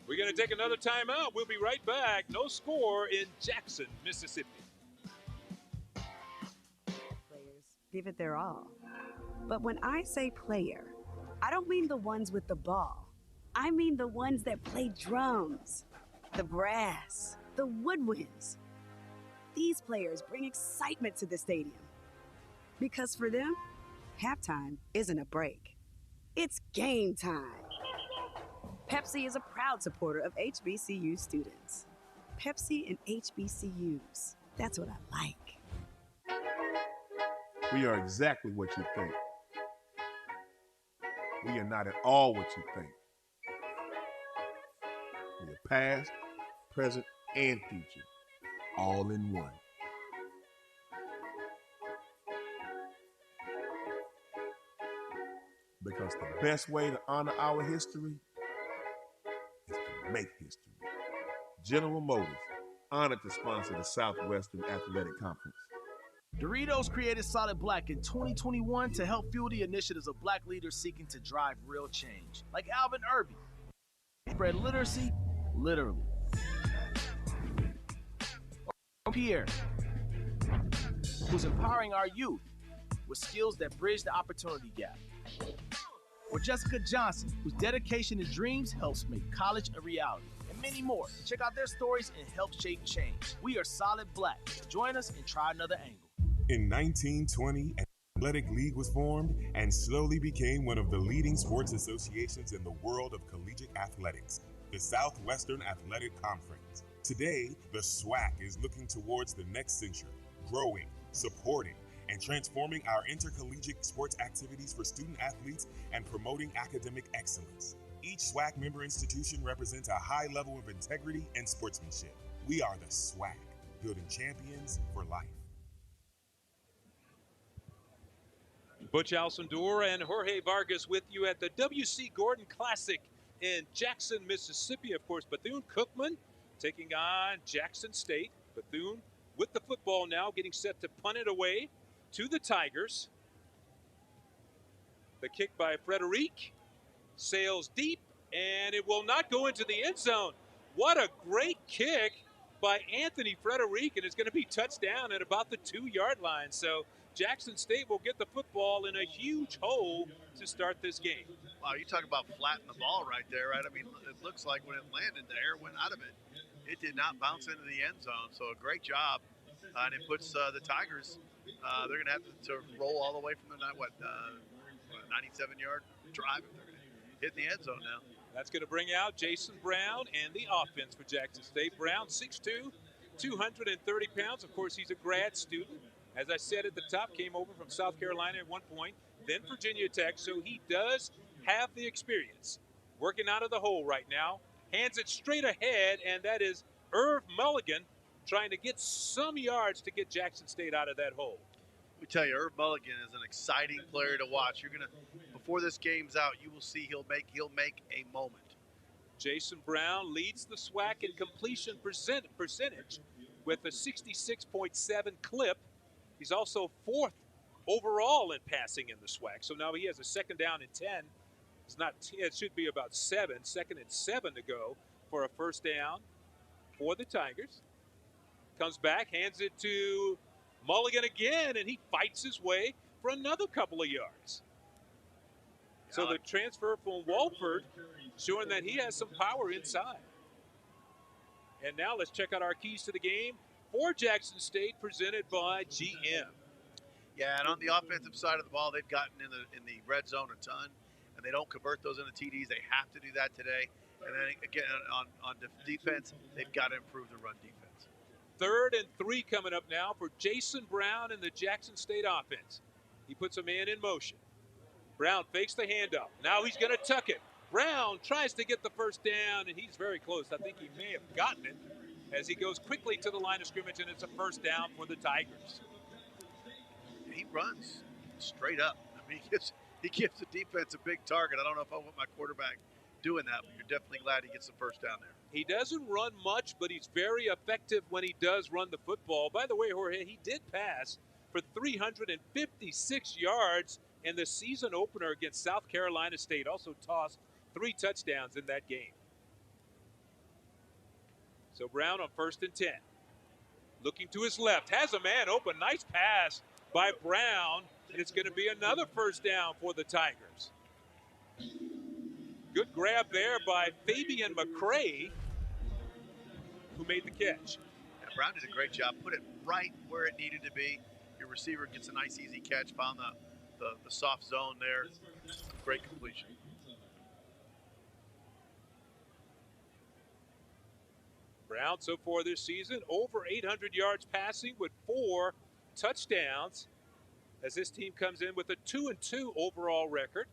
We're going to take another timeout. We'll be right back. No score in Jackson, Mississippi. Players give it their all. But when I say player, I don't mean the ones with the ball. I mean the ones that play drums, the brass, the woodwinds. These players bring excitement to the stadium. Because for them, halftime isn't a break. It's game time. Pepsi is a proud supporter of HBCU students. Pepsi and HBCUs. That's what I like. We are exactly what you think. We are not at all what you think. We are past, present, and future, all in one. Because the best way to honor our history is to make history. General Motors, honored to sponsor the Southwestern Athletic Conference. Doritos created Solid Black in 2021 to help fuel the initiatives of Black leaders seeking to drive real change, like Alvin Irby. Spread literacy, literally. Or Pierre, who's empowering our youth with skills that bridge the opportunity gap. Or Jessica Johnson, whose dedication and dreams helps make college a reality. And many more. Check out their stories and help shape change. We are Solid Black. Join us and try another angle. In 1920, an athletic league was formed and slowly became one of the leading sports associations in the world of collegiate athletics, the Southwestern Athletic Conference. Today, the SWAC is looking towards the next century, growing, supporting, and transforming our intercollegiate sports activities for student athletes and promoting academic excellence. Each SWAC member institution represents a high level of integrity and sportsmanship. We are the SWAC, building champions for life. Butch Alcindor and Jorge Vargas with you at the W.C. Gordon Classic in Jackson, Mississippi. Of course, Bethune-Cookman taking on Jackson State. Bethune with the football now, getting set to punt it away to the Tigers. The kick by Frederic sails deep, and it will not go into the end zone. What a great kick by Anthony Frederic, and it's going to be touchdown at about the 2-yard line. So Jackson State will get the football in a huge hole to start this game. Wow, you talk about flattening the ball right there, right? I mean, it looks like when it landed, the air went out of it. It did not bounce into the end zone, so a great job. And it puts the Tigers, they're going to have to roll all the way from the 97-yard drive if they're going to hit the end zone now. That's going to bring out Jason Brown and the offense for Jackson State. Brown, 6'2", 230 pounds. Of course, he's a grad student. As I said at the top, came over from South Carolina at one point, then Virginia Tech, so he does have the experience. Working out of the hole right now. Hands it straight ahead, and that is Irv Mulligan trying to get some yards to get Jackson State out of that hole. Let me tell you, Irv Mulligan is an exciting player to watch. You're gonna, before this game's out, you will see he'll make a moment. Jason Brown leads the SWAC in completion percentage with a 66.7 clip. He's also 4th overall in passing in the SWAC. So now he has a second down and 10. It's not 10, it should be about 7. Second and 7 to go for a first down for the Tigers. Comes back, hands it to Mulligan again, and he fights his way for another couple of yards. So the transfer from Walford showing that he has some power inside. And now let's check out our keys to the game for Jackson State, presented by GM. Yeah, and on the offensive side of the ball, they've gotten in the red zone a ton, and they don't convert those into TDs. They have to do that today. And then again, on defense, they've got to improve the run defense. 3rd and 3 coming up now for Jason Brown and the Jackson State offense. He puts a man in motion. Brown fakes the handoff. Now he's going to tuck it. Brown tries to get the first down, and he's very close. I think he may have gotten it as he goes quickly to the line of scrimmage, and it's a first down for the Tigers. He runs straight up. I mean, he gives the defense a big target. I don't know if I want my quarterback doing that, but you're definitely glad he gets the first down there. He doesn't run much, but he's very effective when he does run the football. By the way, Jorge, he did pass for 356 yards in the season opener against South Carolina State. Also tossed 3 touchdowns in that game. So Brown on 1st and 10. Looking to his left, has a man open. Nice pass by Brown, and it's going to be another first down for the Tigers. Good grab there by Fabian McCray, who made the catch. Yeah, Brown did a great job. Put it right where it needed to be. Your receiver gets a nice, easy catch. Found the soft zone there. Great completion. Brown so far this season, over 800 yards passing with 4 touchdowns, as this team comes in with a 2-2 overall record.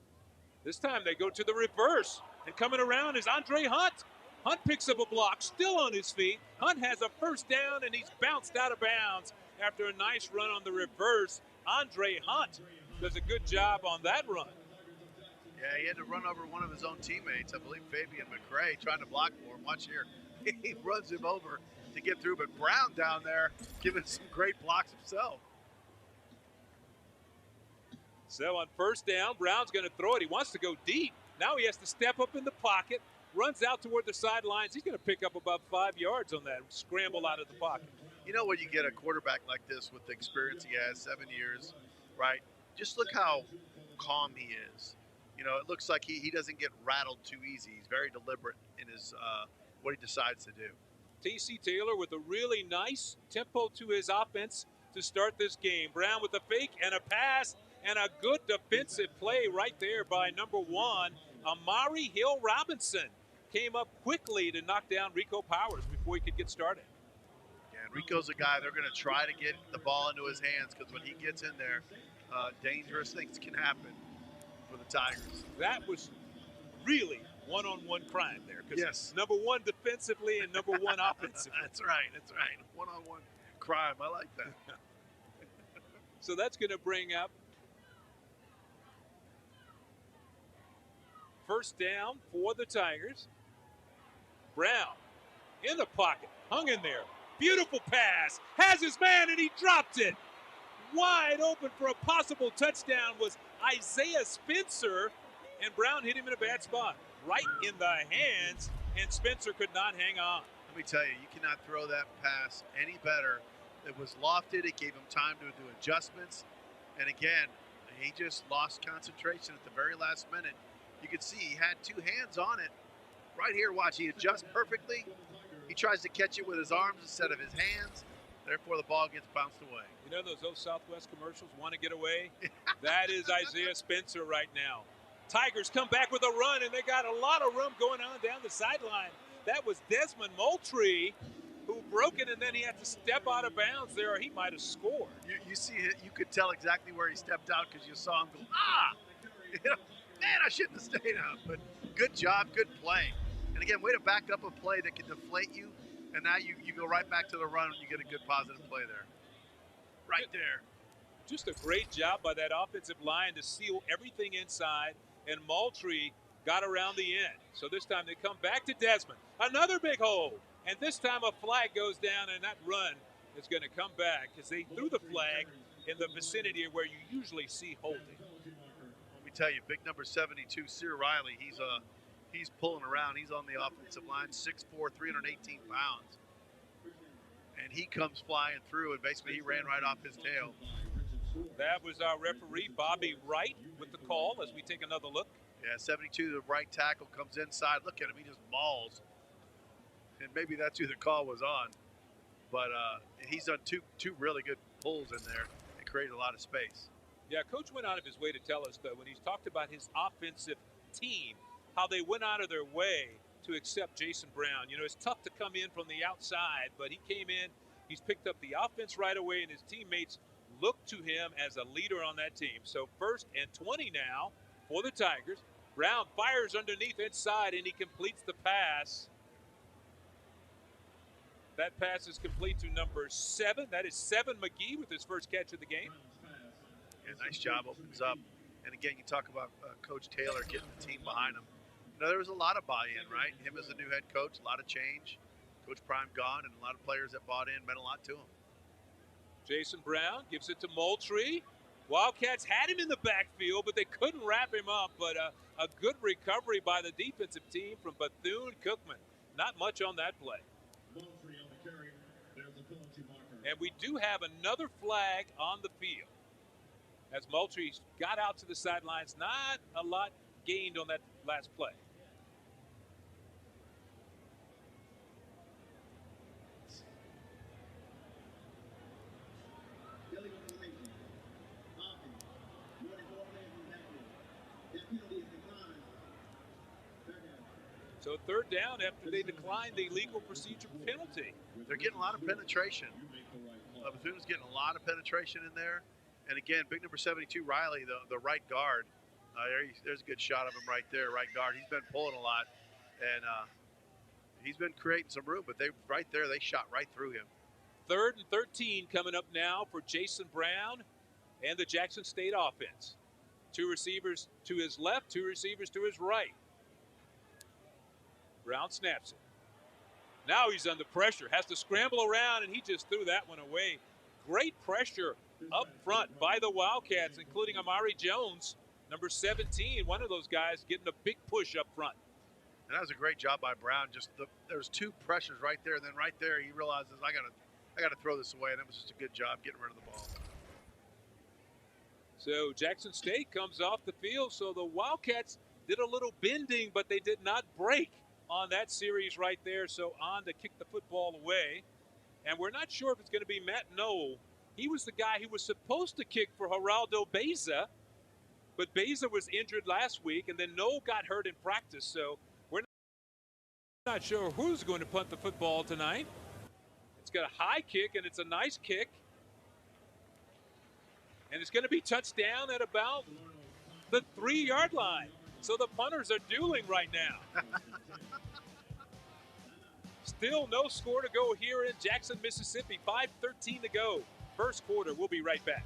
This time they go to the reverse, and coming around is Andre Hunt. Hunt picks up a block, still on his feet. Hunt has a first down, and he's bounced out of bounds after a nice run on the reverse. Andre Hunt does a good job on that run. Yeah, he had to run over one of his own teammates, I believe Fabian McCray, trying to block for him. Watch here. He runs him over to get through, but Brown down there giving some great blocks himself. So on first down, Brown's going to throw it. He wants to go deep. Now he has to step up in the pocket, runs out toward the sidelines. He's going to pick up about 5 yards on that scramble out of the pocket. You know, when you get a quarterback like this with the experience he has, 7 years, right? Just look how calm he is. You know, it looks like he doesn't get rattled too easy. He's very deliberate in his what he decides to do. T.C. Taylor with a really nice tempo to his offense to start this game. Brown with a fake and a pass and a good defensive play right there by number 1, Amari Hill Robinson. Came up quickly to knock down Rico Powers before he could get started. Yeah, and Rico's a guy they're going to try to get the ball into his hands, because when he gets in there, dangerous things can happen for the Tigers. That was really one-on-one crime there. Yes. Number 1 defensively and number 1 offensively. That's right. One-on-one crime. I like that. So that's going to bring up first down for the Tigers. Brown in the pocket, hung in there. Beautiful pass, has his man, and he dropped it. Wide open for a possible touchdown was Isaiah Spencer, and Brown hit him in a bad spot, right in the hands, and Spencer could not hang on. Let me tell you, you cannot throw that pass any better. It was lofted. It gave him time to do adjustments. And again, he just lost concentration at the very last minute. You could see he had 2 hands on it. Right here, watch, he adjusts perfectly. He tries to catch it with his arms instead of his hands. Therefore, the ball gets bounced away. You know those old Southwest commercials, want to get away? That is Isaiah Spencer right now. Tigers come back with a run, and they got a lot of room going on down the sideline. That was Desmond Moultrie, who broke it, and then he had to step out of bounds there, or he might have scored. You see it, you could tell exactly where he stepped out, because you saw him go, you know, man, I shouldn't have stayed out. But good job, good play. And again, way to back up a play that can deflate you, and now you go right back to the run and you get a good positive play there. Right there. Just a great job by that offensive line to seal everything inside, and Moultrie got around the end. So this time they come back to Desmond. Another big hole. And this time a flag goes down, and that run is going to come back because they threw the flag in the vicinity of where you usually see holding. Let me tell you, big number 72, Sear Riley, he's pulling around. He's on the offensive line, 6'4", 318 pounds. And he comes flying through, and basically he ran right off his tail. That was our referee, Bobby Wright, with the call as we take another look. Yeah, 72, the right tackle, comes inside. Look at him, he just mauls. And maybe that's who the call was on. But he's done two really good pulls in there and created a lot of space. Yeah, Coach went out of his way to tell us, though, when he's talked about his offensive team, how they went out of their way to accept Jason Brown. You know, it's tough to come in from the outside, but he came in, he's picked up the offense right away, and his teammates look to him as a leader on that team. So 1st and 20 now for the Tigers. Brown fires underneath inside, and he completes the pass. That pass is complete to number 7. That is 7 McGee with his first catch of the game. Yeah, nice job, opens up. And again, you talk about Coach Taylor getting the team behind him. You know, there was a lot of buy-in, right? Him as a new head coach, a lot of change. Coach Prime gone, and a lot of players that bought in meant a lot to him. Jason Brown gives it to Moultrie. Wildcats had him in the backfield, but they couldn't wrap him up. But a good recovery by the defensive team from Bethune-Cookman. Not much on that play. And we do have another flag on the field. As Moultrie got out to the sidelines, not a lot gained on that last play. So third down after they declined the legal procedure penalty. They're getting a lot of penetration. Bethune's getting a lot of penetration in there. And again, big number 72, Riley, the right guard. There's a good shot of him right there, right guard. He's been pulling a lot, and he's been creating some room, but they shot right through him. 3rd and 13 coming up now for Jason Brown and the Jackson State offense. 2 receivers to his left, 2 receivers to his right. Brown snaps it. Now he's under pressure, has to scramble around, and he just threw that one away. Great pressure up front by the Wildcats, including Amari Jones, number 17, one of those guys getting a big push up front. And that was a great job by Brown. There's 2 pressures right there, and then right there he realizes I gotta throw this away, and it was just a good job getting rid of the ball. So Jackson State comes off the field, so the Wildcats did a little bending, but they did not break on that series right there. So on to kick the football away. And we're not sure if it's going to be Matt Noel. He was the guy who was supposed to kick for Geraldo Beza, but Beza was injured last week, and then Noel got hurt in practice. So we're not sure who's going to punt the football tonight. It's got a high kick, and it's a nice kick. And it's going to be touchdown at about the 3-yard line. So the punters are dueling right now. Still no score to go here in Jackson, Mississippi. 5:13 to go. First quarter. We'll be right back.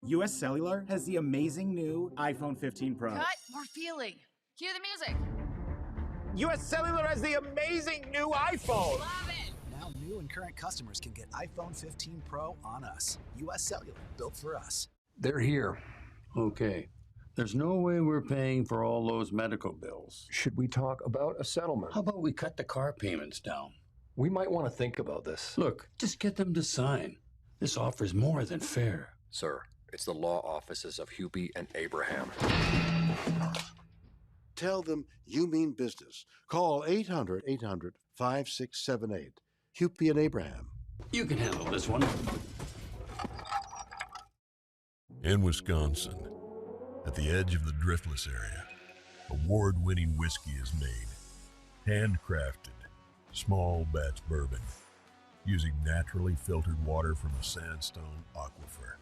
US Cellular has the amazing new iPhone 15 Pro. Cut, more feeling. Cue the music. US Cellular has the amazing new iPhone. Love it. Now new and current customers can get iPhone 15 Pro on us. US Cellular, built for us. They're here. Okay. There's no way we're paying for all those medical bills. Should we talk about a settlement? How about we cut the car payments down? We might want to think about this. Look, just get them to sign. This offer's more than fair. Sir, it's the law offices of Hubie and Abraham. Tell them you mean business. Call 800-800-5678. Hubie and Abraham. You can handle this one. In Wisconsin, at the edge of the Driftless area, award-winning whiskey is made. Handcrafted, small batch bourbon, using naturally filtered water from a sandstone aquifer.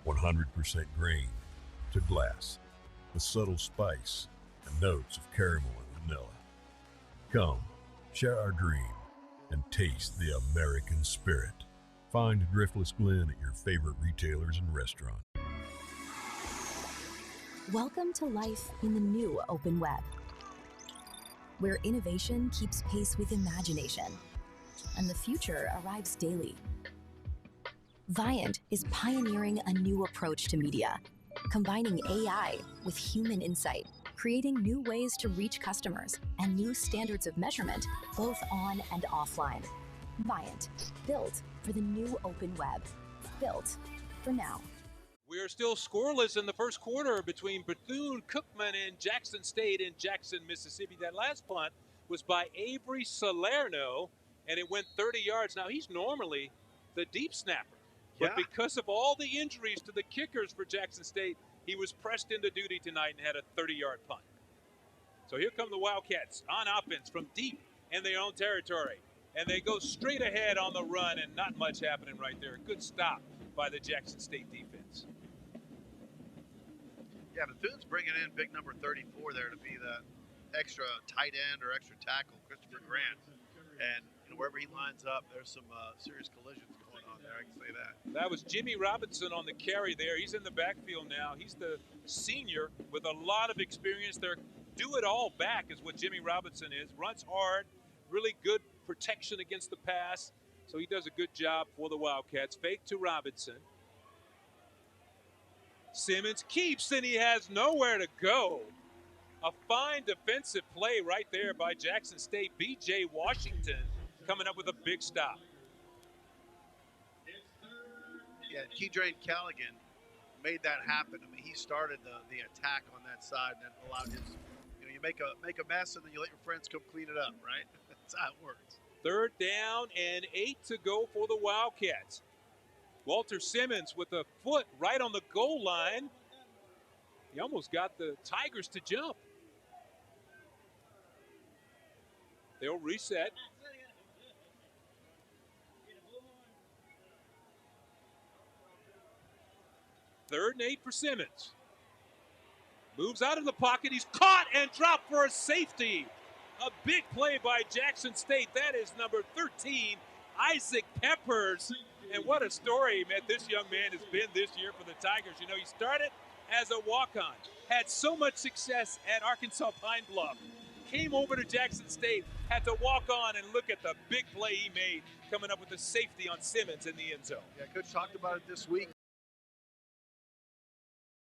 100% grain to glass, with subtle spice and notes of caramel and vanilla. Come, share our dream and taste the American spirit. Find Driftless Glen at your favorite retailers and restaurants. Welcome to life in the new open web, where innovation keeps pace with imagination and the future arrives daily. Viant is pioneering a new approach to media, combining AI with human insight, creating new ways to reach customers and new standards of measurement, both on and offline. Viant, built for the new open web, built for now. We are still scoreless in the first quarter between Bethune-Cookman and Jackson State in Jackson, Mississippi. That last punt was by Avery Salerno, and it went 30 yards. Now, he's normally the deep snapper. But because of all the injuries to the kickers for Jackson State, he was pressed into duty tonight and had a 30-yard punt. So here come the Wildcats on offense from deep in their own territory. And they go straight ahead on the run, and not much happening right there. Good stop by the Jackson State defense. Yeah, Bethune's bringing in big number 34 there to be the extra tight end or extra tackle, Christopher Grant. And wherever he lines up, there's some serious collisions going on there, I can say that. That was Jimmy Robinson on the carry there. He's in the backfield now. He's the senior with a lot of experience there. Do it all back is what Jimmy Robinson is. Runs hard, really good protection against the pass. So he does a good job for the Wildcats. Fake to Robinson. Simmons keeps, and he has nowhere to go. A fine defensive play right there by Jackson State. B.J. Washington coming up with a big stop. Yeah, Keydrane Callaghan made that happen. I mean, he started the attack on that side and then allowed his, you make a mess and then you let your friends come clean it up, right? That's how it works. 3rd down and 8 to go for the Wildcats. Walter Simmons with a foot right on the goal line. He almost got the Tigers to jump. They'll reset. Third and 8 for Simmons. Moves out of the pocket. He's caught and dropped for a safety. A big play by Jackson State. That is number 13, Isaac Peppers. And what a story, man, this young man has been this year for the Tigers. You know, he started as a walk-on, had so much success at Arkansas Pine Bluff, came over to Jackson State, had to walk on, and look at the big play he made, coming up with the safety on Simmons in the end zone. Yeah, Coach talked about it this week.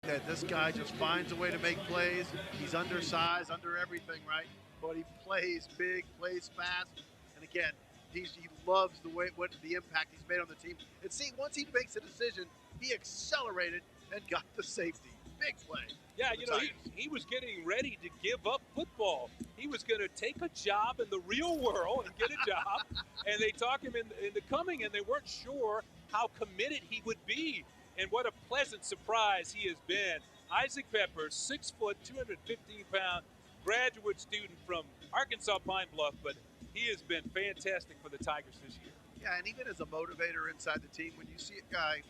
That this guy just finds a way to make plays. He's undersized, under everything, right? But he plays big, plays fast, and again, he loves the impact he's made on the team. And see, once he makes a decision, he accelerated and got the safety. Big play. Yeah, you know, he was getting ready to give up football. He was going to take a job in the real world and get a job, and they talked him into coming, and they weren't sure how committed he would be. And what a pleasant surprise he has been. Isaac Peppers, 6 foot, 215-pound graduate student from Arkansas Pine Bluff, but he has been fantastic for the Tigers this year. Yeah, and even as a motivator inside the team, when you see a guy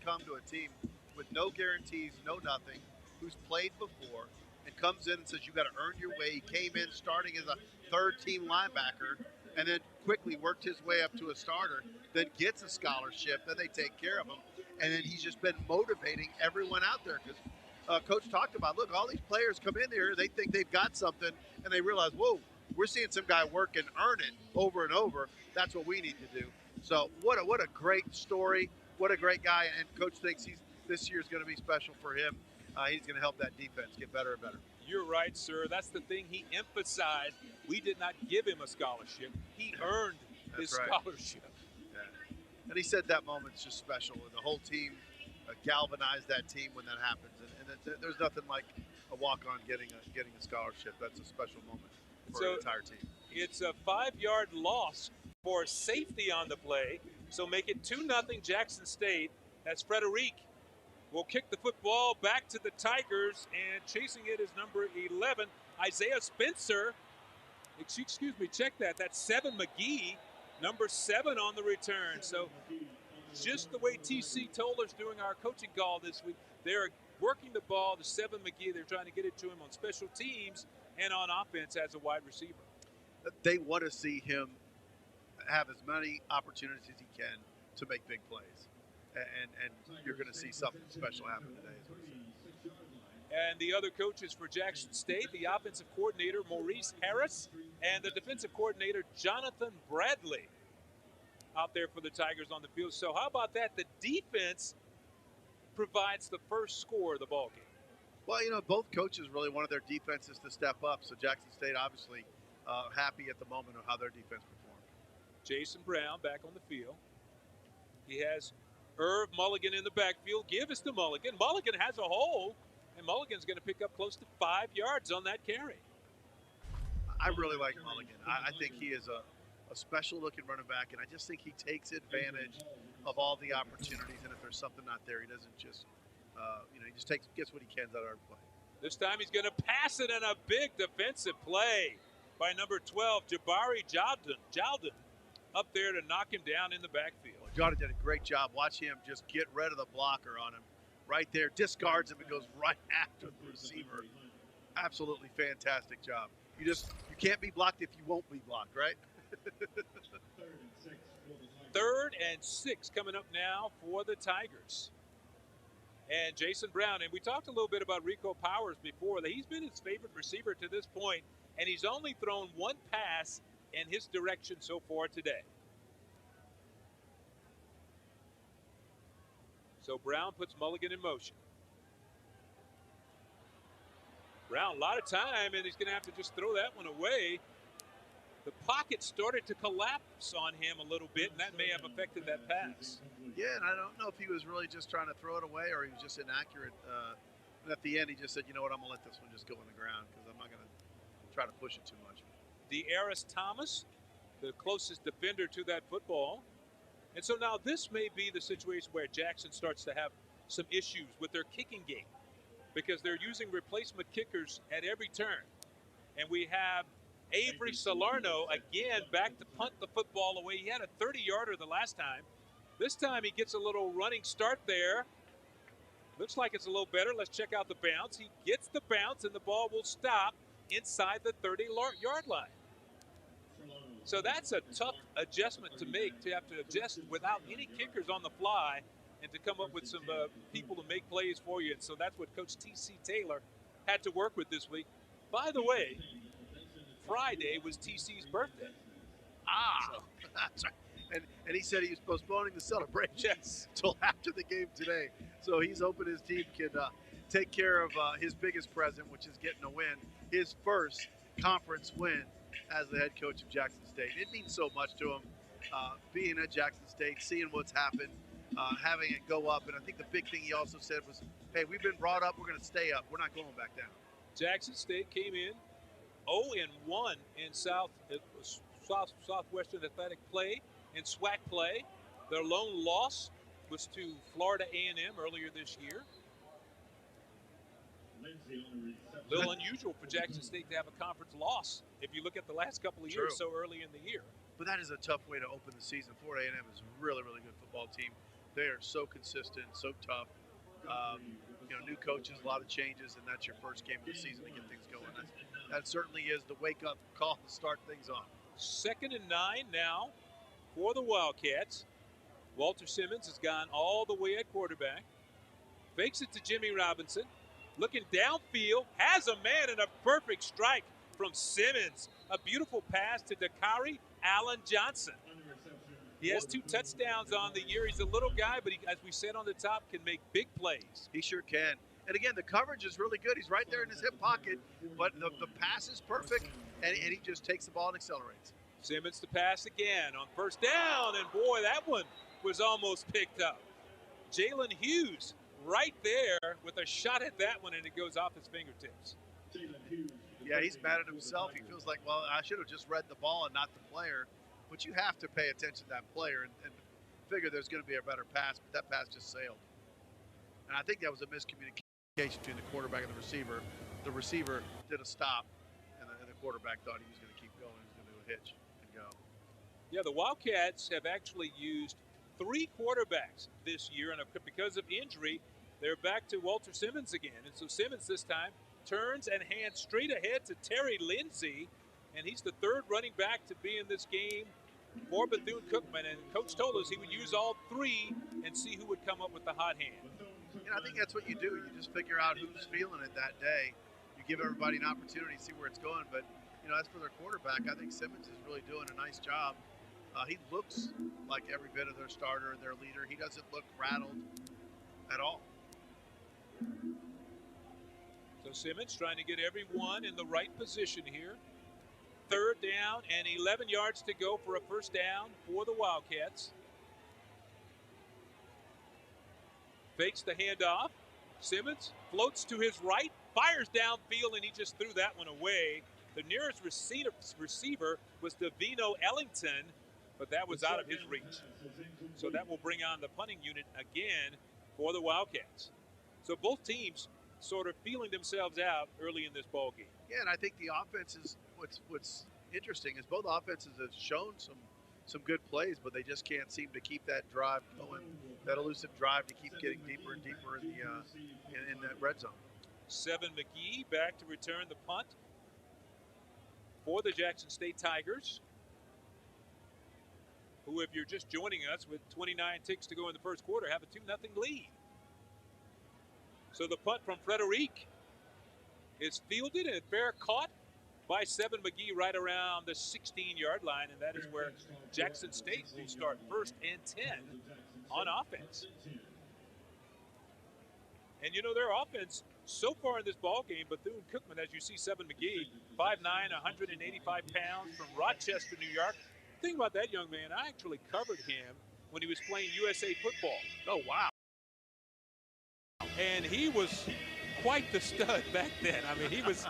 come to a team with no guarantees, no nothing, who's played before, and comes in and says, you got to earn your way. He came in starting as a third-team linebacker and then quickly worked his way up to a starter, then gets a scholarship, then they take care of him. And then he's just been motivating everyone out there because Coach talked about, look, all these players come in here, they think they've got something, and they realize, whoa, we're seeing some guy work and earn it over and over. That's what we need to do. So what a great story. What a great guy. And Coach thinks this year is going to be special for him. He's going to help that defense get better and better. You're right, sir. That's the thing he emphasized. We did not give him a scholarship. He earned his scholarship. Yeah. And he said that moment's just special. And the whole team galvanized that team when that happens. And there's nothing like a walk-on getting a scholarship. That's a special moment for an entire team. It's a 5-yard loss for safety on the play. So make it 2-0 Jackson State as Frederic will kick the football back to the Tigers, and chasing it is number 11, Isaiah Spencer. Excuse me, check that. That's 7 McGee, number 7 on the return. So just the way TC told us during our coaching call this week, they're working the ball to 7 McGee. They're trying to get it to him on special teams and on offense as a wide receiver. They want to see him have as many opportunities as he can to make big plays. And you're going to see something special happen today. Is what he said. And the other coaches for Jackson State, the offensive coordinator, Maurice Harris, and the defensive coordinator, Jonathan Bradley, out there for the Tigers on the field. So how about that? The defense provides the first score of the ballgame. Well, you know, both coaches really wanted their defenses to step up. So Jackson State obviously happy at the moment of how their defense performed. Jason Brown back on the field. He has Irv Mulligan in the backfield. Give us to Mulligan. Mulligan has a hole, and Mulligan's going to pick up close to 5 yards on that carry. I really like Mulligan. I think he is a special-looking running back, and I just think he takes advantage of all the opportunities, and if there's something not there, he doesn't just, he just gets what he can out of our play. This time he's going to pass it, and a big defensive play by number 12, Jabari Jalden, up there to knock him down in the backfield. Jordan did a great job. Watch him just get rid of the blocker on him. Right there, discards him and goes right after the receiver. Absolutely fantastic job. You can't be blocked if you won't be blocked, right? 3rd and 6 coming up now for the Tigers. And Jason Brown, and we talked a little bit about Rico Powers before. He's been his favorite receiver to this point, and he's only thrown one pass and his direction so far today. So Brown puts Mulligan in motion. Brown, a lot of time, and he's going to have to just throw that one away. The pocket started to collapse on him a little bit, and that may have affected that pass. Yeah, and I don't know if he was really just trying to throw it away or he was just inaccurate. And at the end, he just said, you know what, I'm going to let this one just go on the ground because I'm not going to try to push it too much. De'Aris Thomas, the closest defender to that football. And so now this may be the situation where Jackson starts to have some issues with their kicking game because they're using replacement kickers at every turn. And we have Avery Salerno again back to punt the football away. He had a 30-yarder the last time. This time he gets a little running start there. Looks like it's a little better. Let's check out the bounce. He gets the bounce and the ball will stop inside the 30-yard line. So that's a tough adjustment to make, to have to adjust without any kickers on the fly and to come up with some people to make plays for you. And so that's what Coach T.C. Taylor had to work with this week. By the way, Friday was TC's birthday. That's right. And he said he was postponing the celebration until after the game today. So he's hoping his team can take care of his biggest present, which is getting a win, his first conference win as the head coach of Jackson State. It means so much to him, being at Jackson State, seeing what's happened, having it go up. And I think the big thing he also said was, hey, we've been brought up, we're going to stay up. We're not going back down. Jackson State came in 0-1 in Southwestern Athletic play, in SWAC play. Their lone loss was to Florida A&M earlier this year. A little unusual for Jackson State to have a conference loss if you look at the last couple of years so early in the year. But that is a tough way to open the season. Florida A&M is a really, really good football team. They are so consistent, so tough. New coaches, a lot of changes, and that's your first game of the season to get things going. That certainly is the wake-up call to start things off. 2nd and 9 now for the Wildcats. Walter Simmons has gone all the way at quarterback. Fakes it to Jimmy Robinson. Looking downfield, has a man and a perfect strike from Simmons. A beautiful pass to Dakari Allen Johnson. He has 2 touchdowns on the year. He's a little guy, but he, as we said on the top, can make big plays. He sure can. And again, the coverage is really good. He's right there in his hip pocket, but the pass is perfect, and he just takes the ball and accelerates. Simmons to pass again on 1st down, and boy, that one was almost picked up. Jalen Hughes right there with a shot at that one, and it goes off his fingertips. Yeah, he's mad at himself. He feels like, well, I should have just read the ball and not the player. But you have to pay attention to that player and figure there's going to be a better pass, but that pass just sailed. And I think that was a miscommunication between the quarterback and the receiver. The receiver did a stop, and the quarterback thought he was going to keep going. He was going to do a hitch and go. Yeah, the Wildcats have actually used 3 quarterbacks this year, and because of injury, they're back to Walter Simmons again. And so Simmons this time turns and hands straight ahead to Terry Lindsay, and he's the 3rd running back to be in this game for Bethune-Cookman. And Coach told us he would use all 3 and see who would come up with the hot hand. I think that's what you do. You just figure out who's feeling it that day. You give everybody an opportunity to see where it's going. But, as for their quarterback, I think Simmons is really doing a nice job. He looks like every bit of their starter and their leader. He doesn't look rattled at all. So Simmons trying to get everyone in the right position here. 3rd down and 11 yards to go for a 1st down for the Wildcats. Fakes the handoff. Simmons floats to his right, fires downfield, and he just threw that one away. The nearest receiver was Davino Ellington, but that was out of his reach. So that will bring on the punting unit again for the Wildcats. So both teams sort of feeling themselves out early in this ball game. Yeah, and I think the offense is what's interesting is both offenses have shown some good plays, but they just can't seem to keep that drive going, that elusive drive to keep getting deeper and deeper in the in that red zone. Seven McGee back to return the punt for the Jackson State Tigers, who, if you're just joining us with 29 ticks to go in the first quarter, have a 2-0 lead. So the punt from Frederic is fielded and fair caught by 7 McGee right around the 16-yard line, and that is where Jackson State will start 1st and 10 on offense. And you know, their offense so far in this ball game, Bethune-Cookman, as you see, 7 McGee, 5'9", 185 pounds from Rochester, New York. Think about that young man. I actually covered him when he was playing USA football. Oh, wow. And he was quite the stud back then. I mean, he was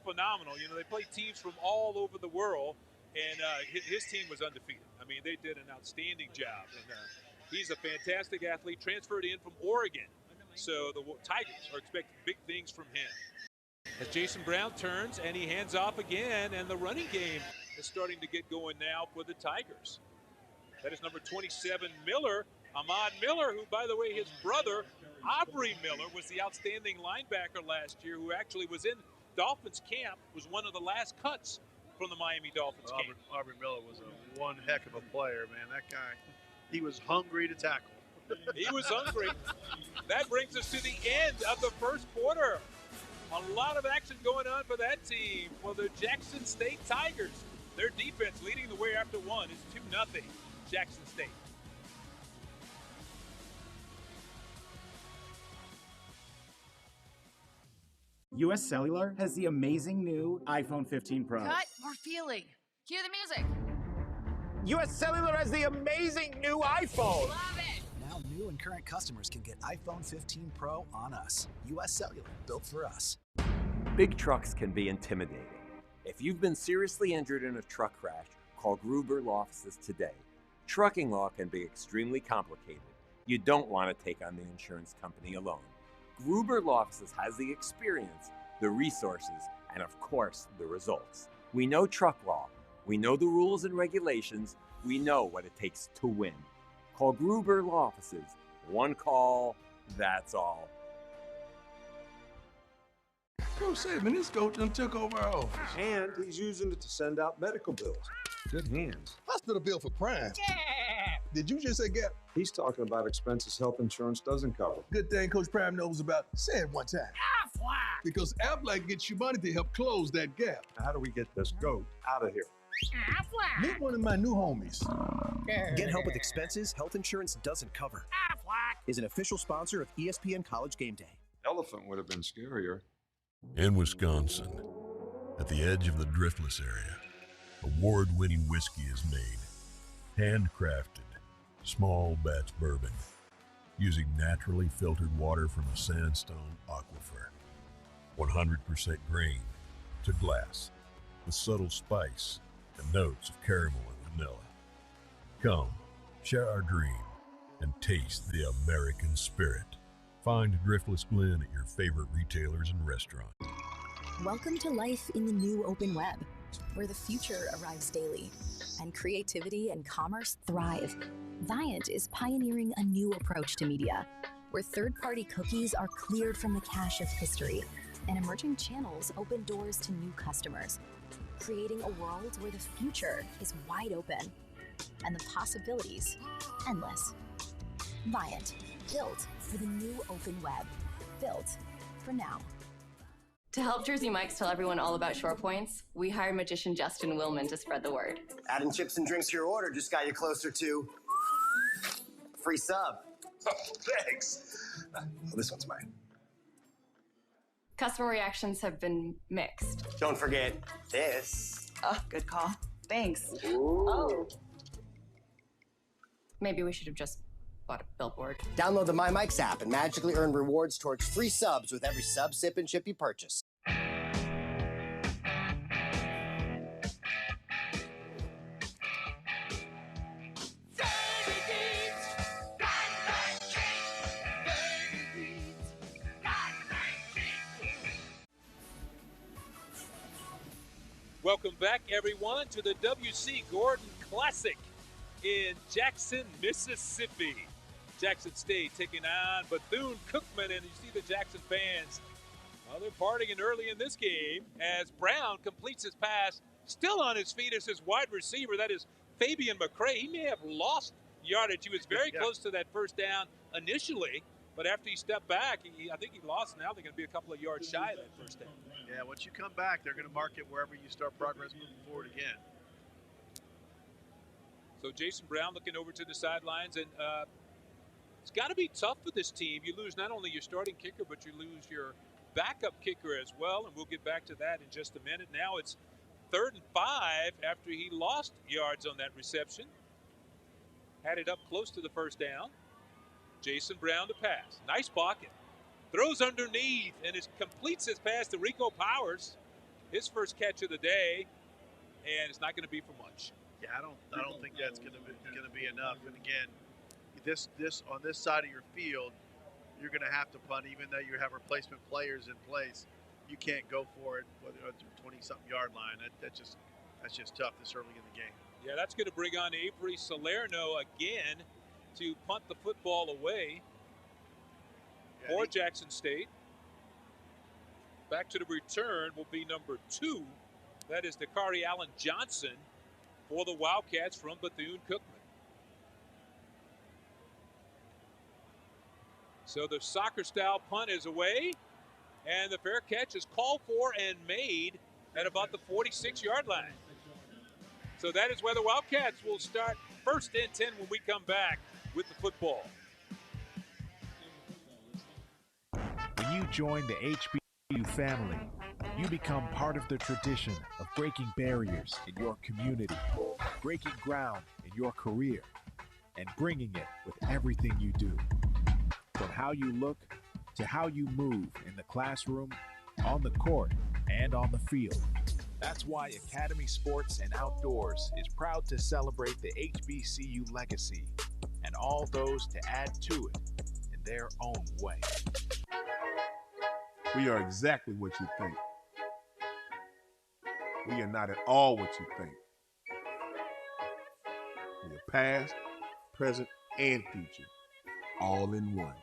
phenomenal. You know, they played teams from all over the world, and his team was undefeated. I mean, they did an outstanding job. And he's a fantastic athlete, transferred in from Oregon. So the Tigers are expecting big things from him. As Jason Brown turns and he hands off again, and the running game is starting to get going now for the Tigers. That is number 27, Miller, Ahmad Miller, who, by the way, his brother, Aubrey Miller, was the outstanding linebacker last year, who actually was in Dolphins camp, was one of the last cuts from the Miami Dolphins camp. Aubrey Miller was one heck of a player, man. That guy, he was hungry to tackle. He was hungry. That brings us to the end of the first quarter. A lot of action going on for that team, for the Jackson State Tigers. Their defense leading the way after one is 2-0 Jackson State. US Cellular has the amazing new iPhone 15 Pro. Cut. We're feeling. Cue the music. US Cellular has the amazing new iPhone. Love it. Now new and current customers can get iPhone 15 Pro on us. US Cellular, built for us. Big trucks can be intimidating. If you've been seriously injured in a truck crash, call Gruber Law Offices today. Trucking law can be extremely complicated. You don't want to take on the insurance company alone. Gruber Law Offices has the experience, the resources, and of course, the results. We know truck law. We know the rules and regulations. We know what it takes to win. Call Gruber Law Offices. One call, that's all. Coach Saban, this coach done took over our office. And he's using it to send out medical bills. Good hands. Hospital bill for Prime. Yeah. Did you just say Gap? He's talking about expenses health insurance doesn't cover. Good thing Coach Prime knows about. Say it one time. Aflac. Because Aflac gets you money to help close that gap. Now, how do we get this goat out of here? Aflac. Meet one of my new homies. Get help with expenses health insurance doesn't cover. Aflac is an official sponsor of ESPN College Game Day. Elephant would have been scarier. In Wisconsin, at the edge of the driftless area, award-winning whiskey is made, handcrafted, small batch bourbon, using naturally filtered water from a sandstone aquifer. 100% grain to glass, with subtle spice and notes of caramel and vanilla. Come, share our dream, and taste the American spirit. Find Driftless Glen at your favorite retailers and restaurants. Welcome to life in the new open web, where the future arrives daily and creativity and commerce thrive. Viant is pioneering a new approach to media, where third-party cookies are cleared from the cache of history and emerging channels open doors to new customers, creating a world where the future is wide open and the possibilities endless. Viant, built for the new open web, built for now. To help Jersey Mike's tell everyone all about Shore Points, we hired magician Justin Willman to spread the word. Adding chips and drinks to your order just got you closer to free sub. Oh, thanks. Well, this one's mine. Customer reactions have been mixed. Don't forget this. Oh, good call. Thanks. Ooh. Oh. Maybe we should have just bought a billboard. Download the My Mike's app and magically earn rewards towards free subs with every sub, sip, and chip you purchase. Welcome back, everyone, to the W.C. Gordon Classic in Jackson, Mississippi. Jackson State taking on Bethune-Cookman, and you see the Jackson fans. Well, they're partying early in this game as Brown completes his pass, still on his feet as his wide receiver. That is Fabian McCray. He may have lost yardage. He was very close to that first down initially, but after he stepped back, I think he lost. Now they're going to be a couple of yards shy of that first down. Yeah, once you come back, they're going to mark it wherever you start progress moving forward again. So Jason Brown looking over to the sidelines, and it's got to be tough for this team. You lose not only your starting kicker, but you lose your backup kicker as well, and we'll get back to that in just a minute. Now it's 3rd and 5 after he lost yards on that reception. Had it up close to the first down. Jason Brown to pass. Nice pocket. Throws underneath and completes his pass to Rico Powers. His first catch of the day, and it's not going to be for much. Yeah, I don't think that's going to be enough. And again, this on this side of your field, you're going to have to punt, even though you have replacement players in place. You can't go for it whether it's a 20-something yard line. That's just tough this early in the game. Yeah, that's going to bring on Avery Salerno again to punt the football away for Jackson State. Back to the return will be number 2. That is Dakari Allen Johnson for the Wildcats from Bethune-Cookman. So the soccer-style punt is away, and the fair catch is called for and made at about the 46-yard line. So that is where the Wildcats will start 1st and 10 when we come back with the football. When you join the HBCU family, you become part of the tradition of breaking barriers in your community, breaking ground in your career, and bringing it with everything you do. From how you look to how you move in the classroom, on the court, and on the field. That's why Academy Sports and Outdoors is proud to celebrate the HBCU legacy and all those to add to it in their own way. We are exactly what you think. We are not at all what you think. We are past, present, and future, all in one.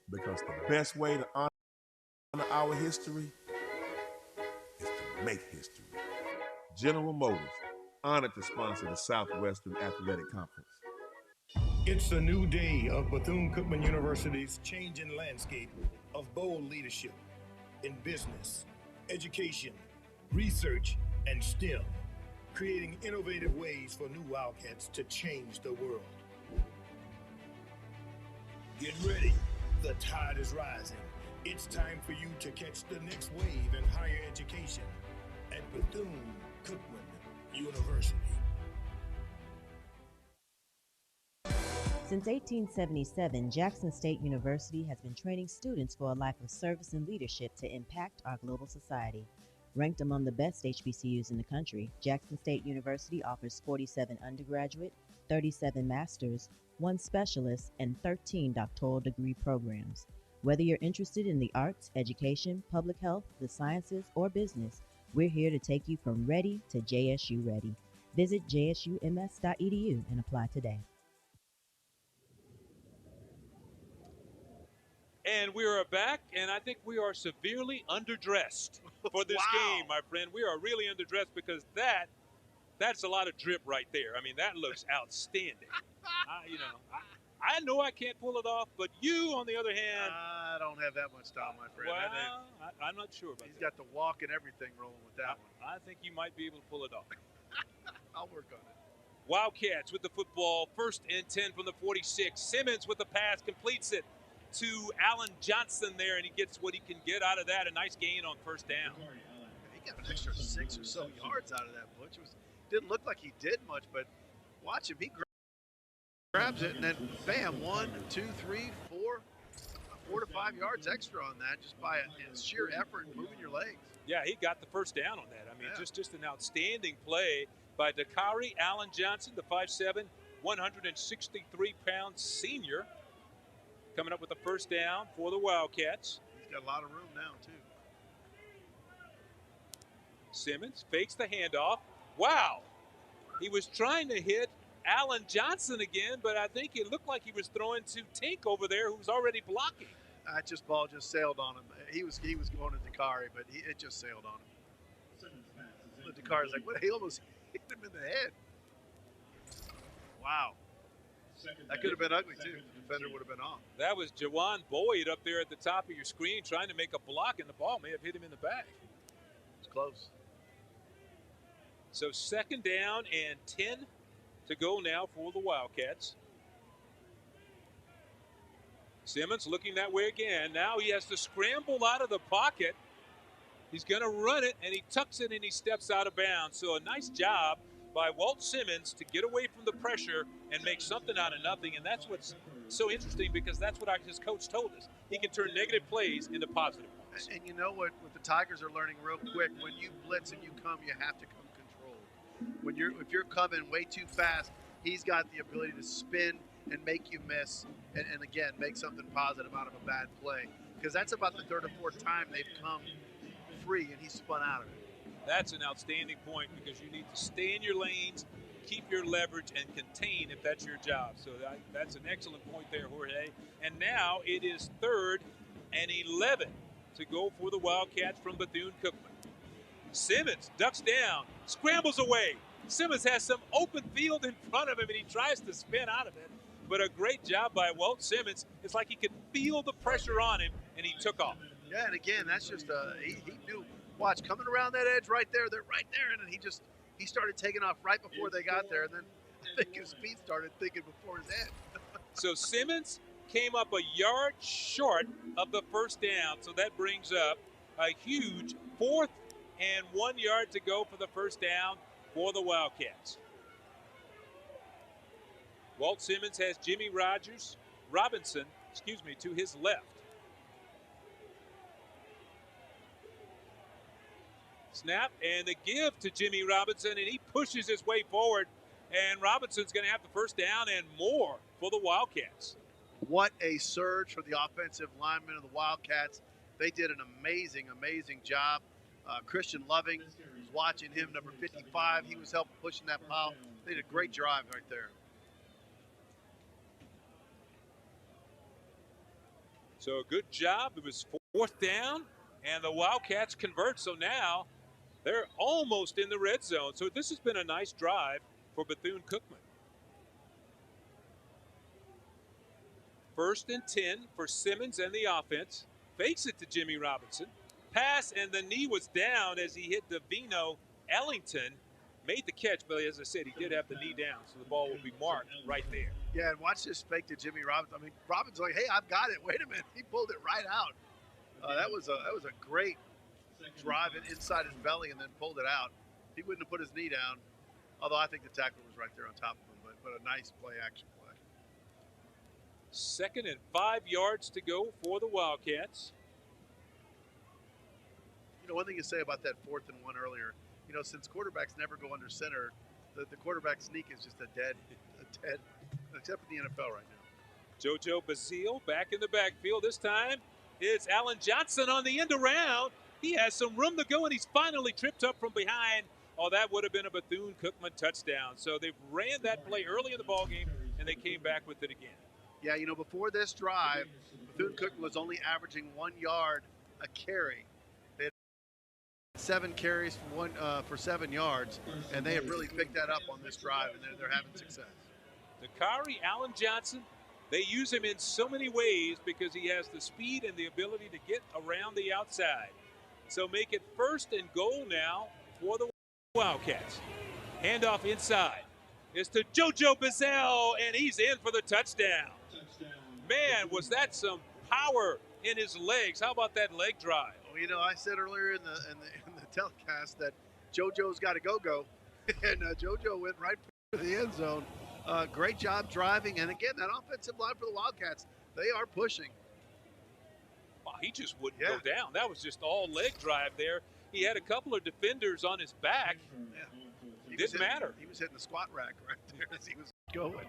Because the best way to honor our history is to make history. General Motors, honored to sponsor the Southwestern Athletic Conference. It's a new day of Bethune-Cookman University's changing landscape of bold leadership in business, education, research, and STEM, creating innovative ways for new Wildcats to change the world. Get ready. The tide is rising. It's time for you to catch the next wave in higher education at Bethune-Cookman University. Since 1877, Jackson State University has been training students for a life of service and leadership to impact our global society. Ranked among the best HBCUs in the country, Jackson State University offers 47 undergraduate, 37 master's, 1 specialist, and 13 doctoral degree programs. Whether you're interested in the arts, education, public health, the sciences, or business, we're here to take you from ready to JSU ready. Visit jsums.edu and apply today. And we are back, and I think we are severely underdressed for this game, my friend. We are really underdressed because that's a lot of drip right there. I mean, that looks outstanding. I know I can't pull it off, but you, on the other hand. I don't have that much style, my friend. Well, I'm not sure about that. He's got the walk and everything rolling with that one. I think you might be able to pull it off. I'll work on it. Wildcats with the football, 1st and 10 from the 46. Simmons with the pass, completes it to Allen Johnson there, and he gets what he can get out of that. A nice gain on 1st down. He got an extra 6 or so yards out of that, Butch. Didn't look like he did much, but watch him. He grabs it, and then bam, 1, 2, 3, 4 to 5 yards extra on that just by a sheer effort and moving your legs. Yeah, he got the 1st down on that. I mean, just an outstanding play by Dakari Allen Johnson, the 5'7", 163-pound senior, coming up with the 1st down for the Wildcats. He's got a lot of room now, too. Simmons fakes the handoff. Wow. He was trying to hit Allen Johnson again, but I think it looked like he was throwing to Tink over there, who's already blocking. That ball just sailed on him. He was going to Dakari, but it just sailed on him. Dakari's like, what? He almost hit him in the head. Wow. That could have been ugly, too. The defender would have been off. That was Jawan Boyd up there at the top of your screen trying to make a block, and the ball may have hit him in the back. It's close. So 2nd down and 10 to go now for the Wildcats. Simmons looking that way again. Now he has to scramble out of the pocket. He's going to run it, and he tucks it, and he steps out of bounds. So a nice job by Walt Simmons to get away from the pressure and make something out of nothing. And that's what's so interesting, because that's what his coach told us. He can turn negative plays into positive ones. And you know what the Tigers are learning real quick, when you blitz and you come, you have to come controlled. If you're coming way too fast, he's got the ability to spin and make you miss, and again, make something positive out of a bad play. Because that's about the 3rd or 4th time they've come free and he's spun out of it. That's an outstanding point, because you need to stay in your lanes, keep your leverage, and contain if that's your job. So that's an excellent point there, Jorge. And now it is 3rd and 11 to go for the Wildcats from Bethune-Cookman. Simmons ducks down, scrambles away. Simmons has some open field in front of him, and he tries to spin out of it. But a great job by Walt Simmons. It's like he could feel the pressure on him, and he took off. Yeah, and again, that's just he knew. Watch, coming around that edge right there, they're right there, and then he started taking off right before they got there, and then I think his feet started thinking before his head. So Simmons came up a yard short of the 1st down, so that brings up a huge 4th and 1 yard to go for the 1st down for the Wildcats. Walt Simmons has Jimmy Robinson, to his left. Snap and the give to Jimmy Robinson, and he pushes his way forward, and Robinson's going to have the 1st down and more for the Wildcats. What a surge for the offensive linemen of the Wildcats. They did an amazing, amazing job. Christian Loving was watching him, number 55. He was helping pushing that pile. They did a great drive right there. So a good job. It was 4th down, and the Wildcats convert. So now they're almost in the red zone. So this has been a nice drive for Bethune-Cookman. 1st and 10 for Simmons and the offense. Fakes it to Jimmy Robinson. Pass, and the knee was down as he hit Davino Ellington. Made the catch, but as I said, he did have the knee down, so the ball will be marked right there. Yeah, and watch this fake to Jimmy Robinson. I mean, Robinson's like, hey, I've got it. Wait a minute. He pulled it right out. That was a great drive inside his belly and then pulled it out. He wouldn't have put his knee down, although I think the tackler was right there on top of him, but a nice play, action play. 2nd and 5 yards to go for the Wildcats. You know, one thing you say about that 4th and 1 earlier, you know, since quarterbacks never go under center, the quarterback sneak is just a dead, except in the NFL right now. JoJo Bazile back in the backfield. This time it's Alan Johnson on the end around. He has some room to go, and he's finally tripped up from behind. Oh, that would have been a Bethune-Cookman touchdown. So they ran that play early in the ballgame, and they came back with it again. Yeah, you know, before this drive, Bethune-Cookman was only averaging 1 yard a carry. 7 carries for 7 yards, and they have really picked that up on this drive, and they're having success. Dakari Allen Johnson, they use him in so many ways because he has the speed and the ability to get around the outside. So make it 1st and goal now for the Wildcats. Handoff inside. It's to JoJo Bazile, and he's in for the touchdown. Man, was that some power in his legs. How about that leg drive? Well, you know, I said earlier in the telecast that JoJo's got to go, and JoJo went right for the end zone. Great job driving, and again, that offensive line for the Wildcats, they are pushing. Wow, he just wouldn't go down. That was just all leg drive there. He had a couple of defenders on his back. Yeah. Didn't matter. He was hitting the squat rack right there as he was going.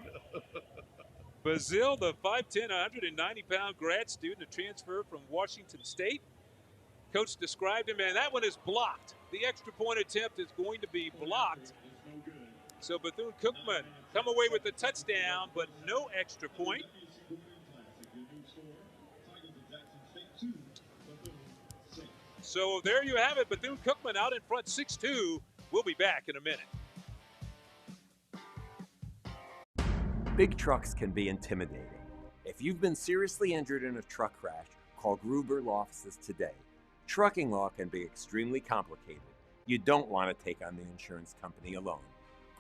Bazile, the 5'10", 190-pound grad student, a transfer from Washington State. Coach described him, and that one is blocked. The extra point attempt is going to be blocked. So Bethune-Cookman come away with the touchdown, but no extra point. So there you have it, Bethune-Cookman out in front 6-2. We'll be back in a minute. Big trucks can be intimidating. If If you've been seriously injured in a truck crash, call Gruber Law Offices today. Trucking law can be extremely complicated. You don't want to take on the insurance company alone.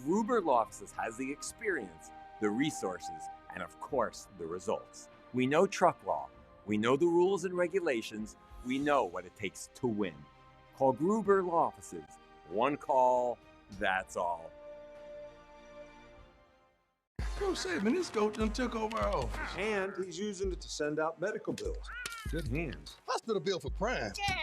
Gruber Law Offices has the experience, the resources, and of course, the results. We know truck law. We know the rules and regulations. We know what it takes to win. Call Gruber Law Offices. One call, that's all. Coach Saban, this coach done took over our office. And he's using it to send out medical bills. Good hands. Hospital bill for crime. Yeah.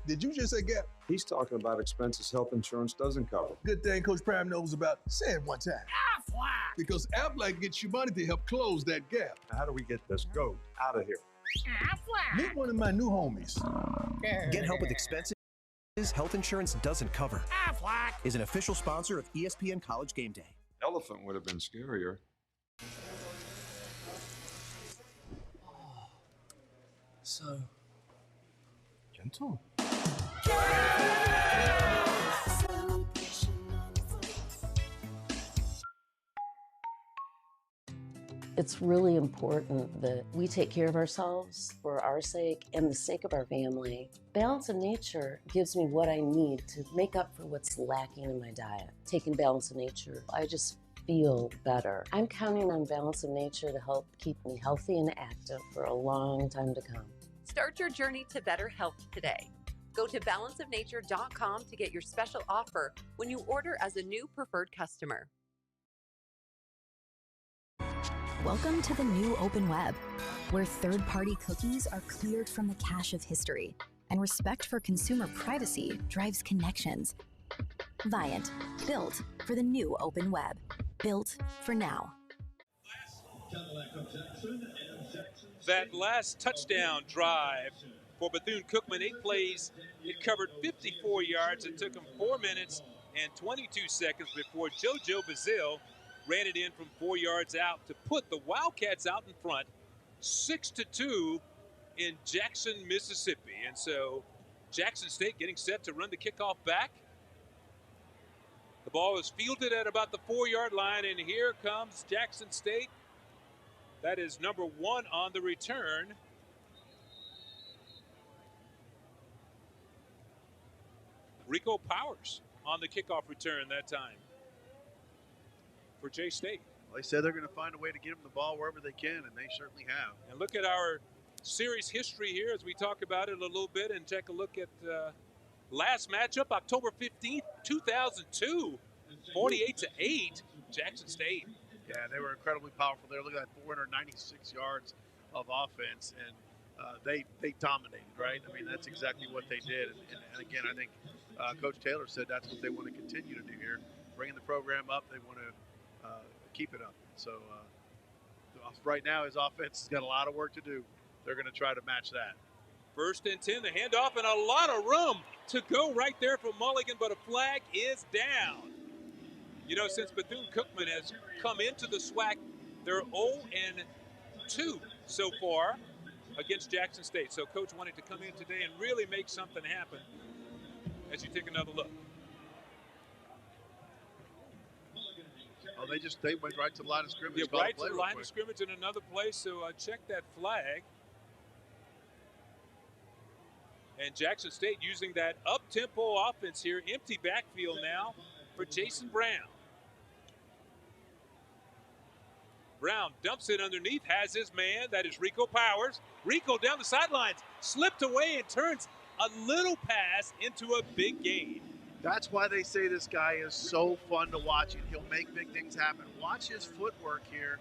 Did you just say gap? He's talking about expenses health insurance doesn't cover. Good thing Coach Prime knows about. Say it one time. Aflac. Because Aflac gets you money to help close that gap. Now, how do we get this goat out of here? Aflac. Meet one of my new homies. Get help with expenses health insurance doesn't cover. Aflac is an official sponsor of ESPN College Game Day. Elephant would have been scarier. So gentle. It's really important that we take care of ourselves for our sake and the sake of our family. Balance of Nature gives me what I need to make up for what's lacking in my diet. Taking Balance of Nature, I just feel better. I'm counting on Balance of Nature to help keep me healthy and active for a long time to come. Start your journey to better health today. Go to balanceofnature.com to get your special offer when you order as a new preferred customer. Welcome to the new open web, where third-party cookies are cleared from the cache of history, and respect for consumer privacy drives connections. Viant, built for the new open web, built for now. That last touchdown drive for Bethune-Cookman, 8 plays, it covered 54 yards. It took him 4 minutes and 22 seconds before JoJo Bazile ran it in from 4 yards out to put the Wildcats out in front, 6-2 in Jackson, Mississippi. And so Jackson State getting set to run the kickoff back. The ball is fielded at about the 4-yard line, and here comes Jackson State. That is number 1 on the return. Rico Powers on the kickoff return that time for J-State. Well, they said they're going to find a way to get them the ball wherever they can, and they certainly have. And look at our series history here as we talk about it a little bit and take a look at last matchup, October 15th, 2002, 48-8, Jackson State. Yeah, they were incredibly powerful there. Look at that 496 yards of offense, and they dominated, right? I mean, that's exactly what they did. And again, I think Coach Taylor said that's what they want to continue to do here. Bringing the program up, they want to keep it up. So right now, his offense has got a lot of work to do. They're going to try to match that. 1st and 10, the handoff, and a lot of room to go right there for Mulligan, but a flag is down. You know, since Bethune-Cookman has come into the SWAC, they're 0-2 so far against Jackson State. So Coach wanted to come in today and really make something happen as you take another look. Oh, they went right to the line of scrimmage. Yeah, right to the line of scrimmage in another place, so check that flag. And Jackson State using that up-tempo offense here, empty backfield now for Jason Brown. Brown dumps it underneath, has his man, that is Rico Powers. Rico down the sidelines, slipped away and turns a little pass into a big gain. That's why they say this guy is so fun to watch, and he'll make big things happen. Watch his footwork here,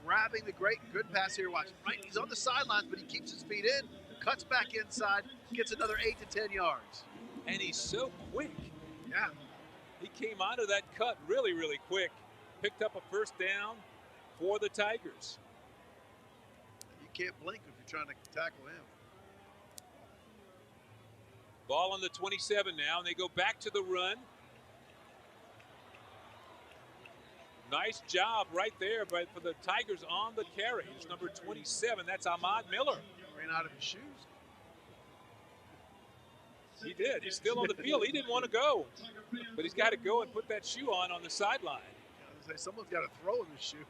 grabbing the good pass here. Watch, right? He's on the sidelines, but he keeps his feet in, cuts back inside, gets another 8 to 10 yards. And he's so quick. Yeah. He came out of that cut really, really quick. Picked up a 1st down for the Tigers. You can't blink if you're trying to tackle him. Ball on the 27 now, and they go back to the run. Nice job right there for the Tigers on the carry. It's number 27, that's Ahmad Miller. Ran out of his shoes. He did. He's still on the field. He didn't want to go, but he's got to go and put that shoe on the sideline. Someone's got to throw him his shoe.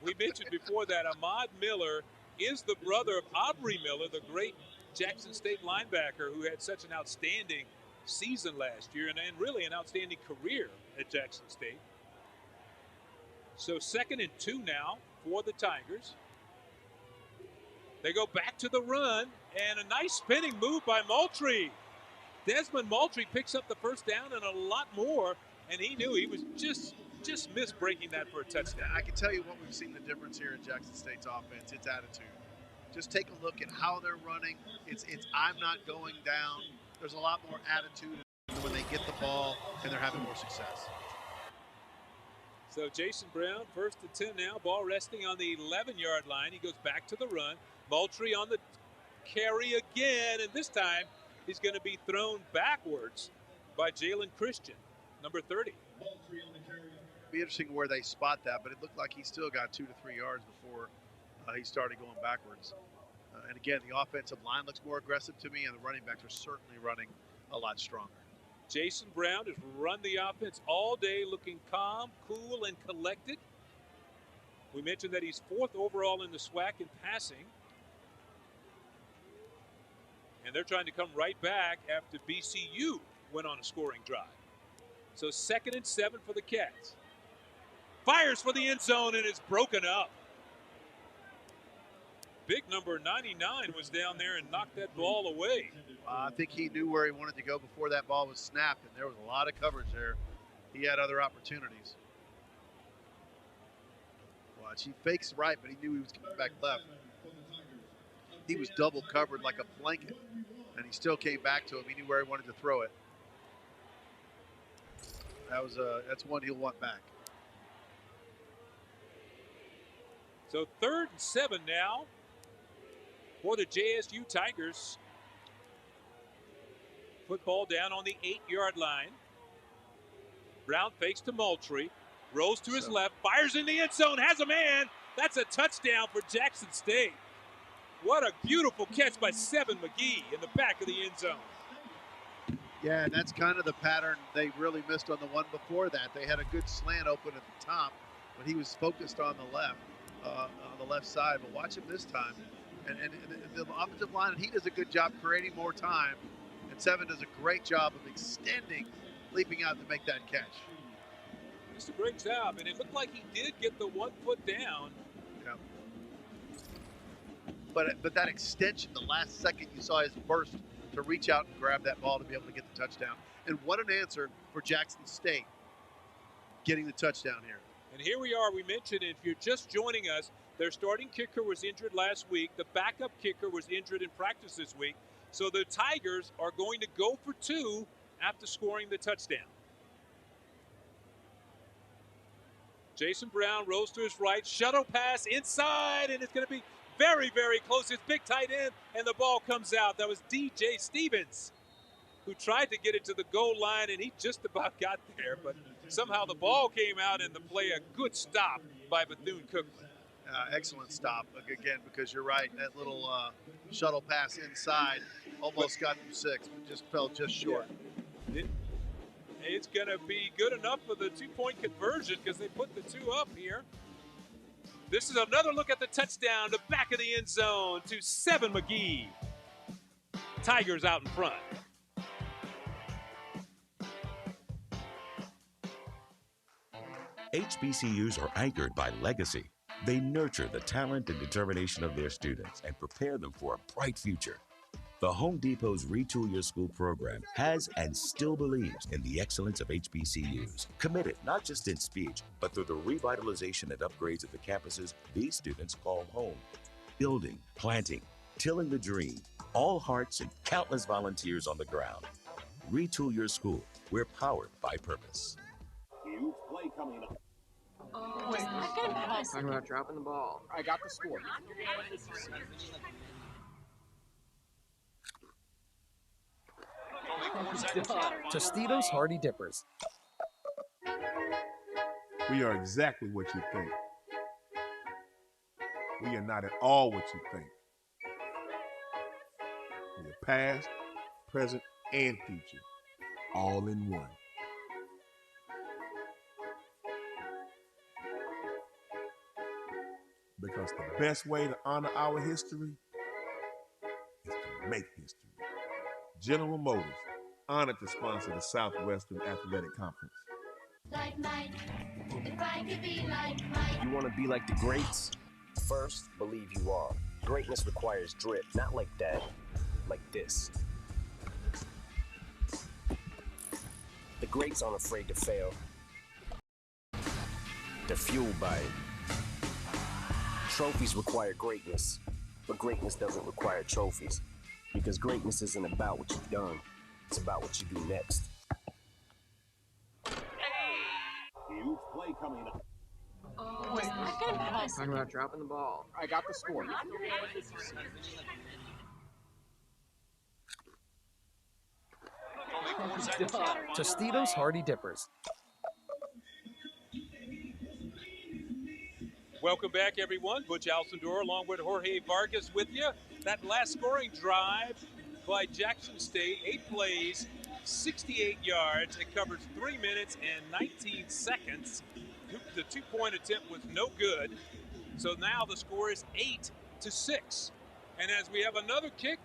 We mentioned before that Ahmad Miller is the brother of Aubrey Miller, the great Jackson State linebacker who had such an outstanding season last year and really an outstanding career at Jackson State. So 2nd and 2 now for the Tigers. They go back to the run, and a nice spinning move by Moultrie. Desmond Moultrie picks up the first down and a lot more, and he knew he was just missed breaking that for a touchdown. I can tell you what we've seen the difference here in Jackson State's offense. It's attitude. Just take a look at how they're running. It's I'm not going down. There's a lot more attitude when they get the ball and they're having more success. So Jason Brown, 1st and 10 now, ball resting on the 11-yard line. He goes back to the run. Moultrie on the carry again, and this time he's going to be thrown backwards by Jalen Christian, number 30. Be interesting where they spot that, but it looked like he still got 2 to 3 yards before he started going backwards. And again, the offensive line looks more aggressive to me, and the running backs are certainly running a lot stronger. Jason Brown has run the offense all day, looking calm, cool, and collected. We mentioned that he's 4th overall in the SWAC in passing. And they're trying to come right back after BCU went on a scoring drive. So 2nd and 7 for the Cats. Fires for the end zone, and it's broken up. Big number 99 was down there and knocked that ball away. I think he knew where he wanted to go before that ball was snapped, and there was a lot of coverage there. He had other opportunities. Watch, he fakes right, but he knew he was coming back left. He was double covered like a blanket, and he still came back to him. He knew where he wanted to throw it. That's one he'll want back. So 3rd and 7 now for the JSU Tigers. Football down on the 8-yard line. Brown fakes to Moultrie, rolls to his left, fires in the end zone, has a man. That's a touchdown for Jackson State. What a beautiful catch by Seven McGee in the back of the end zone. Yeah, and that's kind of the pattern they really missed on the one before that. They had a good slant open at the top, but he was focused on the left side. But watch him this time. And the offensive line, he does a good job creating more time. And Seven does a great job of extending, leaping out to make that catch. Just a great job. And it looked like he did get the 1 foot down. Yeah. But that extension, the last second you saw his burst to reach out and grab that ball to be able to get the touchdown. And what an answer for Jackson State getting the touchdown here. And here we are. We mentioned, if you're just joining us, their starting kicker was injured last week. The backup kicker was injured in practice this week. So the Tigers are going to go for 2 after scoring the touchdown. Jason Brown rolls to his right, shuttle pass inside, and it's going to be very, very close. It's big tight end, and the ball comes out. That was DJ Stevens, who tried to get it to the goal line, and he just about got there, but somehow the ball came out in the play. A good stop by Bethune-Cookman. Excellent stop, again, because you're right. That little shuttle pass inside almost got them 6, but just fell just short. Yeah. It's going to be good enough for the 2-point conversion because they put the 2 up here. This is another look at the touchdown, the back of the end zone to Seven McGee. Tigers out in front. HBCUs are anchored by legacy. They nurture the talent and determination of their students and prepare them for a bright future. The Home Depot's Retool Your School program has and still believes in the excellence of HBCUs, committed not just in speech, but through the revitalization and upgrades of the campuses these students call home. Building, planting, tilling the dream, all hearts and countless volunteers on the ground. Retool Your School. We're powered by purpose. Huge play coming up. Oh, talking about dropping the ball. I got the score. Tostitos Hardy Dippers. We are exactly what you think. We are not at all what you think. We are past, present, and future, all in one. Because the best way to honor our history is to make history. General Motors, honored to sponsor the Southwestern Athletic Conference. Like Mike, if I could be like Mike. You want to be like the greats? First, believe you are. Greatness requires drip, not like that, like this. The greats aren't afraid to fail. They're fueled by it. Trophies require greatness, but greatness doesn't require trophies. Because greatness isn't about what you've done, it's about what you do next. Huge play coming up. Oh, talking about dropping the ball. I got the score. Tostitos Hearty Dippers. Welcome back, everyone. Butch Alcindor along with Jorge Vargas with you. That last scoring drive by Jackson State, 8 plays, 68 yards. It covers 3 minutes and 19 seconds. The 2-point attempt was no good. So now the score is 8-6. And as we have another kick,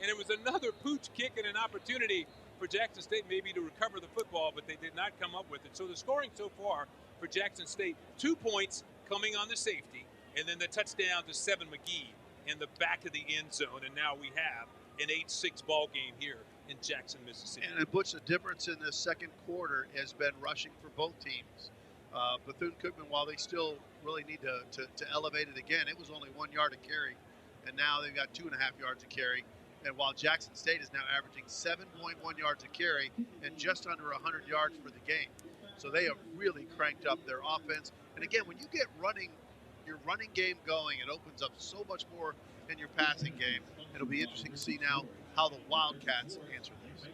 and it was another pooch kick and an opportunity for Jackson State maybe to recover the football, but they did not come up with it. So the scoring so far for Jackson State, 2 points coming on the safety, and then the touchdown to Seven McGee in the back of the end zone. And now we have an 8-6 ball game here in Jackson, Mississippi. And it puts a difference in the second quarter has been rushing for both teams. Bethune-Cookman, while they still really need to elevate it again, it was only 1 yard a carry, and now they've got 2.5 yards a carry. And while Jackson State is now averaging 7.1 yards a carry and just under 100 yards for the game. So they have really cranked up their offense. And again, when you get your running game going, it opens up so much more in your passing game. It'll be interesting to see now how the Wildcats answer this.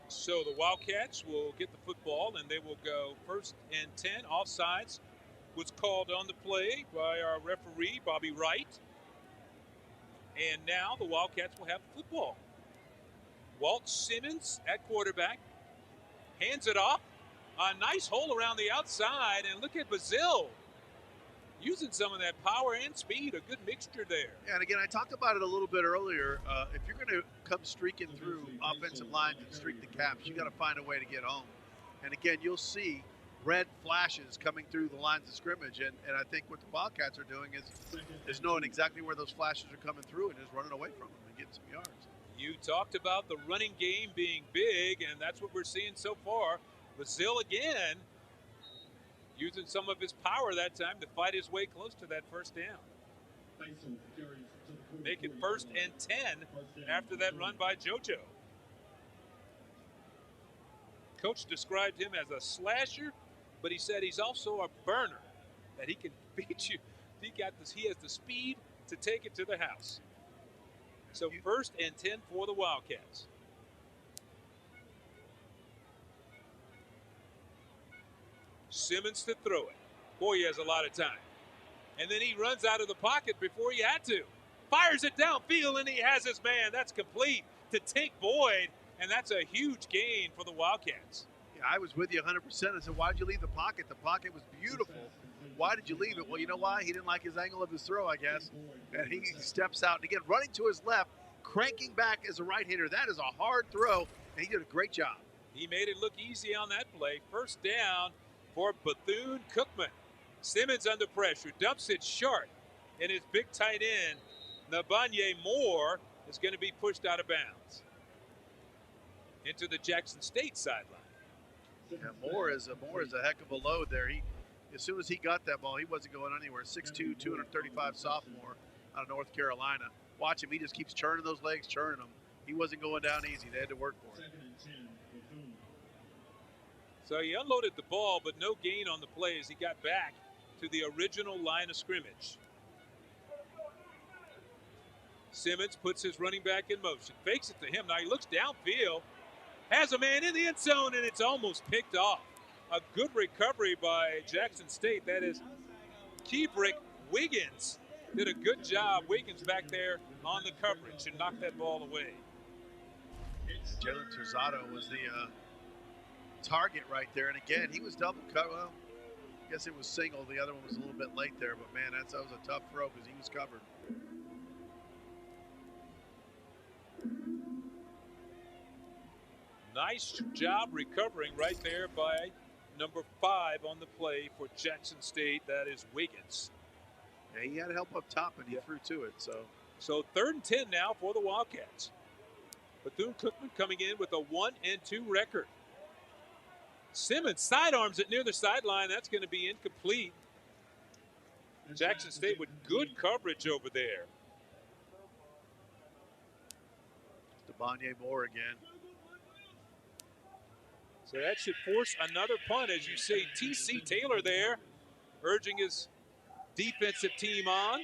So the Wildcats will get the football, and they will go 1st and 10. Offsides was called on the play by our referee, Bobby Wright. And now the Wildcats will have the football. Walt Simmons at quarterback. Hands it off. A nice hole around the outside. And look at Bazille using some of that power and speed. A good mixture there. And again, I talked about it a little bit earlier. If you're going to come streaking through offensive lines and streak the caps, you got to find a way to get home. And again, you'll see red flashes coming through the lines of scrimmage. And I think what the Wildcats are doing is knowing exactly where those flashes are coming through and just running away from them and getting some yards. You talked about the running game being big, and that's what we're seeing so far. Bazille again using some of his power that time to fight his way close to that first down. Make it 1st and 10 after that run by JoJo. Coach described him as a slasher, but he said he's also a burner, that he can beat you. He has the speed to take it to the house. So 1st and 10 for the Wildcats. Simmons to throw it. Boy, he has a lot of time. And then he runs out of the pocket before he had to. Fires it downfield, and he has his man. That's complete to Tink Boyd, and that's a huge gain for the Wildcats. Yeah, I was with you 100%. I said, why did you leave the pocket? The pocket was beautiful. Why did you leave it? Well, you know why? He didn't like his angle of his throw, I guess. And he steps out, and again, running to his left, cranking back as a right-hander. That is a hard throw, and he did a great job. He made it look easy on that play. 1st down for Bethune-Cookman. Simmons under pressure, dumps it short, and his big tight end, Nabanye Moore, is going to be pushed out of bounds into the Jackson State sideline. Yeah, Moore is a heck of a load there. As soon as he got that ball, he wasn't going anywhere. 6'2", 235 sophomore out of North Carolina. Watch him. He just keeps churning those legs, churning them. He wasn't going down easy. They had to work for it. So he unloaded the ball, but no gain on the play as he got back to the original line of scrimmage. Simmons puts his running back in motion, fakes it to him. Now he looks downfield, has a man in the end zone, and it's almost picked off. A good recovery by Jackson State. That is Keebrick Wiggins. Did a good job. Wiggins back there on the coverage and knocked that ball away. Jalen Terzado was target right there. And again, he was double cut. Well, I guess it was single. The other one was a little bit late there, but man, that was a tough throw because he was covered. Nice job recovering right there by number 5 on the play for Jackson State. That is Wiggins. Yeah, he had help up top, and he threw to it. So 3rd and 10 now for the Wildcats. Bethune-Cookman coming in with a 1-2 record. Simmons sidearms it near the sideline. That's going to be incomplete. Jackson State with good coverage over there. Devontae Moore again. So that should force another punt, as you see T.C. Taylor there urging his defensive team on.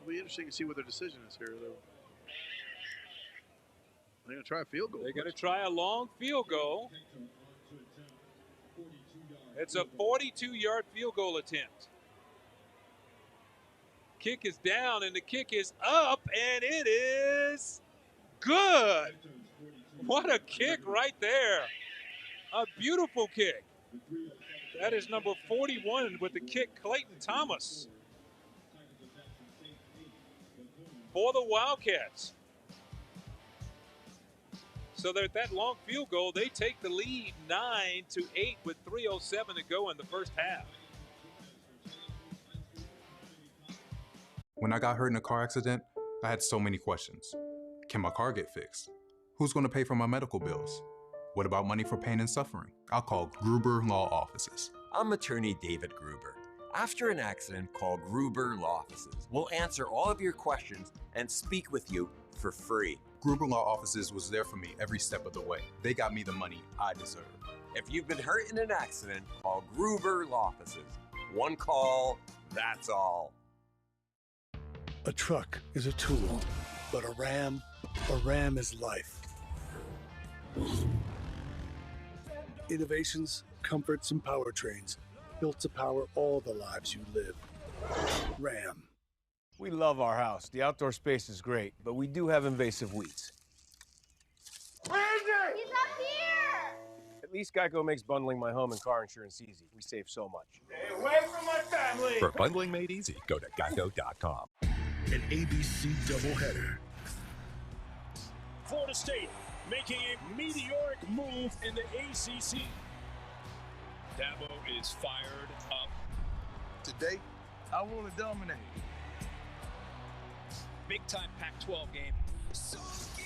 It'll be interesting to see what their decision is here, though. They're going to try a field goal. They're going to try a long field goal. It's a 42-yard field goal attempt. Kick is down, and the kick is up, and it is good. What a kick right there. A beautiful kick. That is number 41 with the kick, Clayton Thomas. For the Wildcats. So they're at that long field goal. They take the lead 9-8 with 3:07 to go in the first half. When I got hurt in a car accident, I had so many questions. Can my car get fixed? Who's going to pay for my medical bills? What about money for pain and suffering? I'll call Gruber Law Offices. I'm attorney David Gruber. After an accident, call Gruber Law Offices. We'll answer all of your questions and speak with you for free. Gruber Law Offices was there for me every step of the way. They got me the money I deserve. If you've been hurt in an accident, call Gruber Law Offices. One call, that's all. A truck is a tool, but a ram is life. Innovations, comforts, and powertrains built to power all the lives you live. Ram. We love our house. The outdoor space is great, but we do have invasive weeds. He's up here! At least Geico makes bundling my home and car insurance easy. We save so much. Stay away from my family! For bundling made easy, go to geico.com. An ABC doubleheader. Florida State making a meteoric move in the ACC. Dabo is fired up. Today, I want to dominate. Big-time Pac-12 game.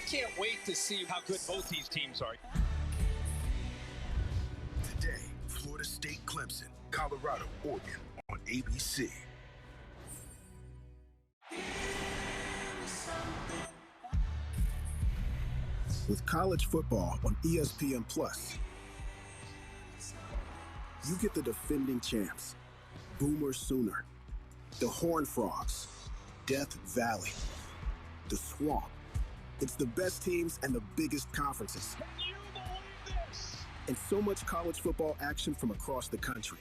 Can't wait to see how good both these teams are. Today, Florida State, Clemson, Colorado, Oregon on ABC. With college football on ESPN+, you get the defending champs, Boomer Sooner, the Horned Frogs, Death Valley, the Swamp. It's the best teams and the biggest conferences. Can you believe this? And so much college football action from across the country.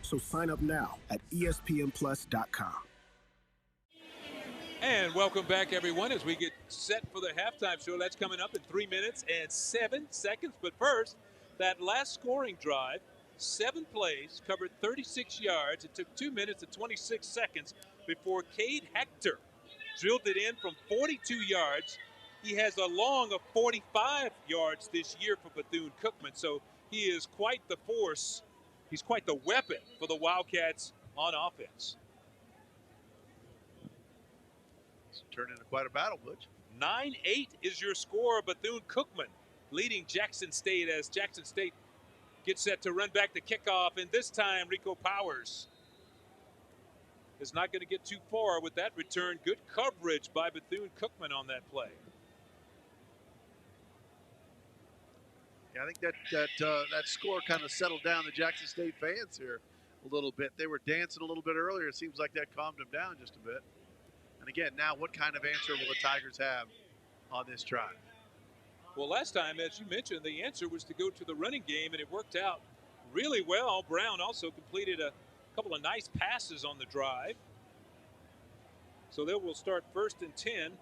So sign up now at ESPNplus.com. And welcome back, everyone, as we get set for the halftime show. That's coming up in 3 minutes and 7 seconds. But first, that last scoring drive, 7 plays, covered 36 yards. It took 2 minutes and 26 seconds before Cade Hector drilled it in from 42 yards. He has a long of 45 yards this year for Bethune-Cookman, so he is quite the force. He's quite the weapon for the Wildcats on offense. It's turned into quite a battle, Butch. 9-8 is your score. Bethune-Cookman leading Jackson State as Jackson State gets set to run back the kickoff, and this time Rico Powers is not going to get too far with that return. Good coverage by Bethune-Cookman on that play. Yeah, I think that score kind of settled down the Jackson State fans here a little bit. They were dancing a little bit earlier. It seems like that calmed them down just a bit. And again, now what kind of answer will the Tigers have on this drive? Well, last time, as you mentioned, the answer was to go to the running game, and it worked out really well. Brown also completed a couple of nice passes on the drive. So they will start 1st and 10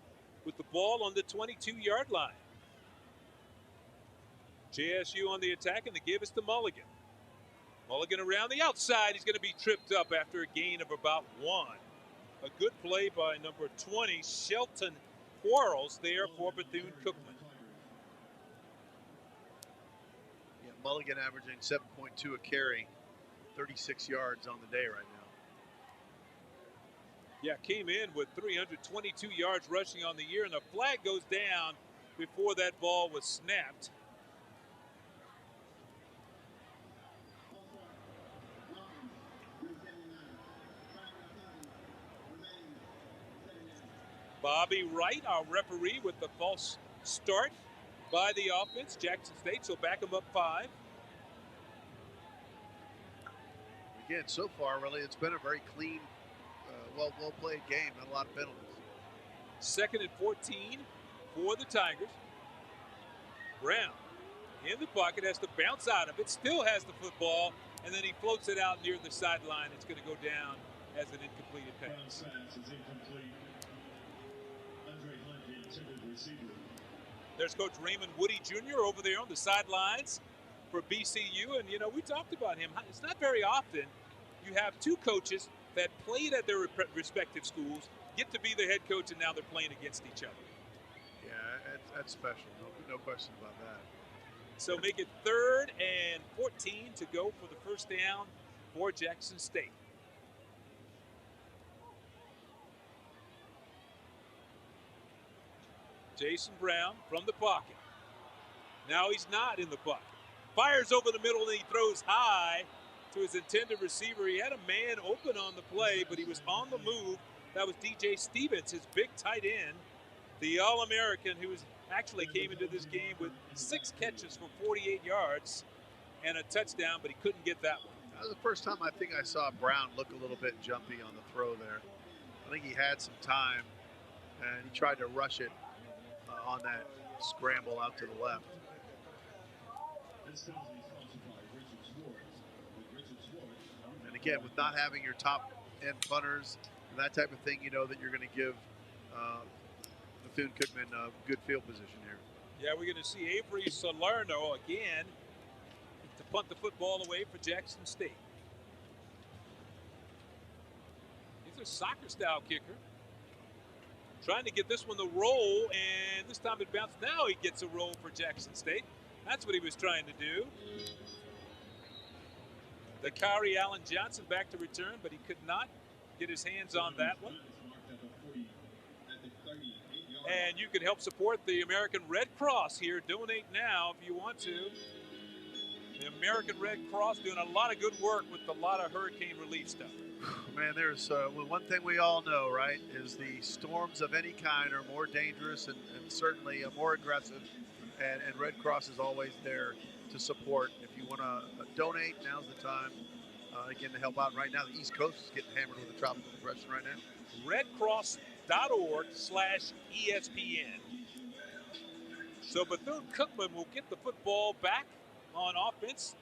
with the ball on the 22-yard line. JSU on the attack, and the give is to Mulligan. Mulligan around the outside. He's going to be tripped up after a gain of about 1. A good play by number 20, Shelton Quarles, there for Bethune-Cookman. Yeah, Mulligan averaging 7.2 a carry, 36 yards on the day right now. Yeah, came in with 322 yards rushing on the year, and the flag goes down before that ball was snapped. Bobby Wright, our referee, with the false start by the offense. Jackson State, so back them up 5. Again, so far, really, it's been a very clean, well-played game. Not a lot of penalties. 2nd and 14 for the Tigers. Brown in the pocket, has to bounce out of it, still has the football, and then he floats it out near the sideline. It's going to go down as an incompleted pass. There's Coach Raymond Woody Jr. over there on the sidelines for BCU. And, you know, we talked about him. It's not very often you have 2 coaches that played at their respective schools, get to be the head coach, and now they're playing against each other. Yeah, that's special. No question about that. So make it 3rd and 14 to go for the first down for Jackson State. Jason Brown from the pocket. Now he's not in the pocket. Fires over the middle, and he throws high to his intended receiver. He had a man open on the play, but he was on the move. That was DJ Stevens, his big tight end, the All-American, who actually came into this game with 6 catches for 48 yards and a touchdown, but he couldn't get that one. That was the first time I think I saw Brown look a little bit jumpy on the throw there. I think he had some time, and he tried to rush it on that scramble out to the left. And again, with not having your top end punters and that type of thing, you know that you're going to give Bethune-Cookman a good field position here. Yeah, we're going to see Avery Salerno again to punt the football away for Jackson State. He's a soccer-style kicker. Trying to get this one to roll, and this time it bounced. Now he gets a roll for Jackson State. That's what he was trying to do. The Kari Allen Johnson back to return, but he could not get his hands on that one. And you can help support the American Red Cross here. Donate now if you want to. The American Red Cross doing a lot of good work with a lot of hurricane relief stuff. Man, there's one thing we all know, right, is the storms of any kind are more dangerous and certainly more aggressive. And Red Cross is always there to support. If you want to donate, now's the time, again, to help out. Right now, the East Coast is getting hammered with a tropical depression right now. redcross.org/ESPN. So Bethune-Cookman will get the football back on offense.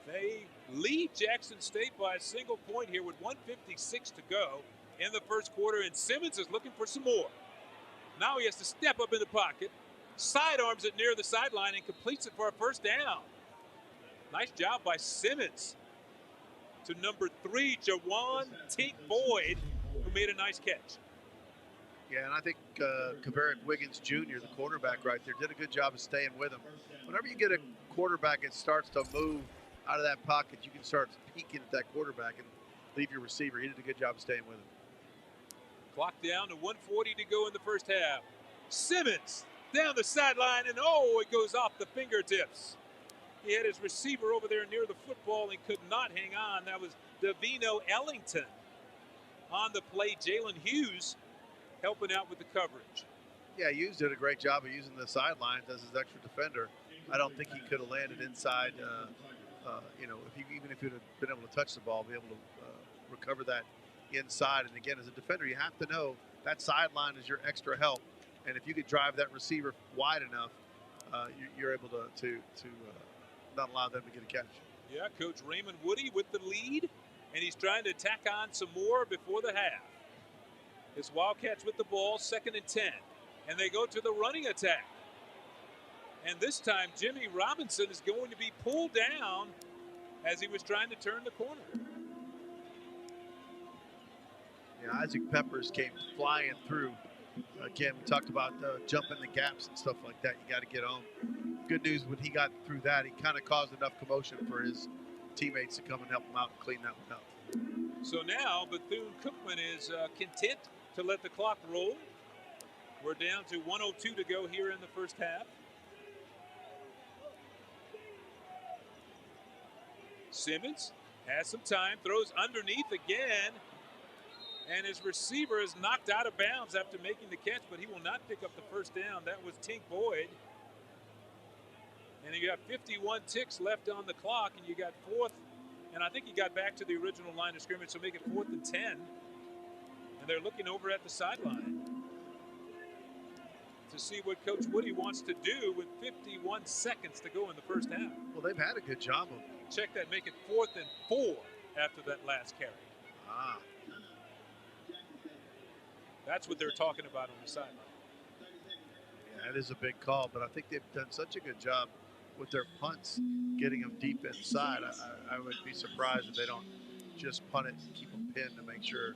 They lead Jackson State by a single point here with 1:56 to go in the first quarter, and Simmons is looking for some more. Now he has to step up in the pocket, sidearms it near the sideline, and completes it for a first down. Nice job by Simmons to number 3, Jawan Tink Boyd, who made a nice catch. Yeah, and I think Kaverick Wiggins Jr., the quarterback right there, did a good job of staying with him. Whenever you get a quarterback that starts to move out of that pocket, you can start peeking at that quarterback and leave your receiver. He did a good job of staying with him. Clock down to 1:40 to go in the first half. Simmons down the sideline, and oh, it goes off the fingertips. He had his receiver over there near the football and could not hang on. That was Davino Ellington on the play. Jalen Hughes helping out with the coverage. Yeah, Hughes did a great job of using the sidelines as his extra defender. I don't think he could have landed inside. Even if he would have been able to touch the ball, be able to recover that inside. And again, as a defender, you have to know that sideline is your extra help. And if you could drive that receiver wide enough, you're able to not allow them to get a catch. Yeah, Coach Raymond Woody with the lead, and he's trying to tack on some more before the half. It's Wildcats with the ball, 2nd and 10. And they go to the running attack. And this time, Jimmy Robinson is going to be pulled down as he was trying to turn the corner. Yeah, Isaac Peppers came flying through. Again, we talked about jumping the gaps and stuff like that. You got to get home. Good news, when he got through that, he kind of caused enough commotion for his teammates to come and help him out and clean that one up. So now Bethune-Cookman is content to let the clock roll. We're down to 1:02 to go here in the first half. Simmons has some time, throws underneath again, and his receiver is knocked out of bounds after making the catch, but he will not pick up the first down. That was Tink Boyd. And you got 51 ticks left on the clock, and you got fourth, and I think he got back to the original line of scrimmage, so make it 4th and 10. And they're looking over at the sideline to see what Coach Woody wants to do with 51 seconds to go in the first half. Well, they've had a good job of check that, make it 4th and 4 after that last carry. Ah. That's what they're talking about on the sideline. Yeah, it is a big call, but I think they've done such a good job with their punts, getting them deep inside. I would be surprised if they don't just punt it and keep them pinned to make sure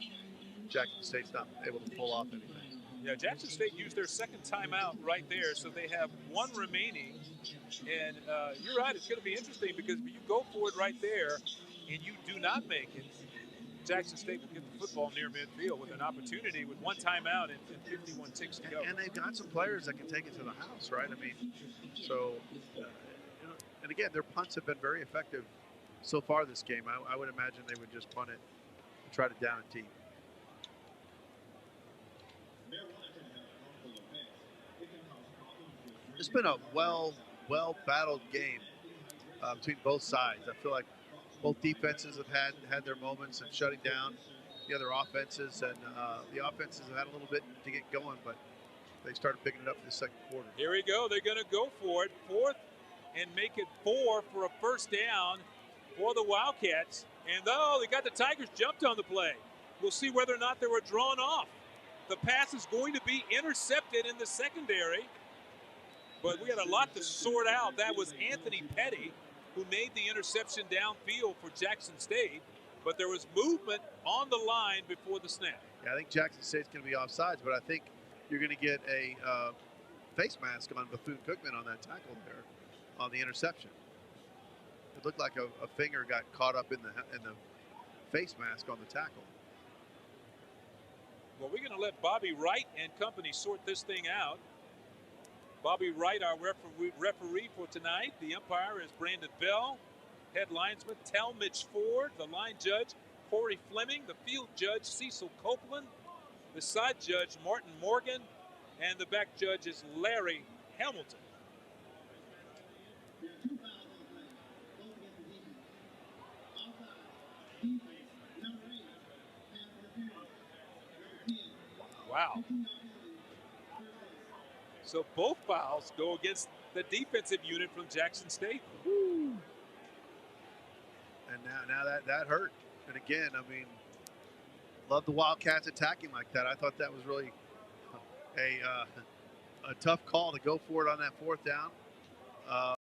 Jackson State's not able to pull off anything. Yeah, Jackson State used their second timeout right there, so they have one remaining. And you're right, it's going to be interesting because if you go for it right there and you do not make it, Jackson State will get the football near midfield with an opportunity with one timeout and 51 ticks to go. And they've got some players that can take it to the house, right? I mean, so, and again, their punts have been very effective so far this game. I would imagine they would just punt it and try to down a team. It's been a well battled game between both sides. I feel like both defenses have had their moments of shutting down the other offenses, and the offenses have had a little bit to get going, but they started picking it up in the second quarter. Here we go. They're going to go for it. 4th and make it 4 for a first down for the Wildcats. And they got the Tigers jumped on the play. We'll see whether or not they were drawn off. The pass is going to be intercepted in the secondary. But we had a lot to sort out. That was Anthony Petty who made the interception downfield for Jackson State. But there was movement on the line before the snap. Yeah, I think Jackson State's going to be offsides, but I think you're going to get a face mask on Bethune-Cookman on that tackle there on the interception. It looked like a finger got caught up in the face mask on the tackle. Well, we're going to let Bobby Wright and company sort this thing out. Bobby Wright, our referee for tonight. The umpire is Brandon Bell. Head linesman, Talmadge Ford. The line judge, Corey Fleming. The field judge, Cecil Copeland. The side judge, Martin Morgan. And the back judge is Larry Hamilton. Wow. So both fouls go against the defensive unit from Jackson State. Woo. And now that hurt. And again, I mean, love the Wildcats attacking like that. I thought that was really a tough call to go for it on that 4th down.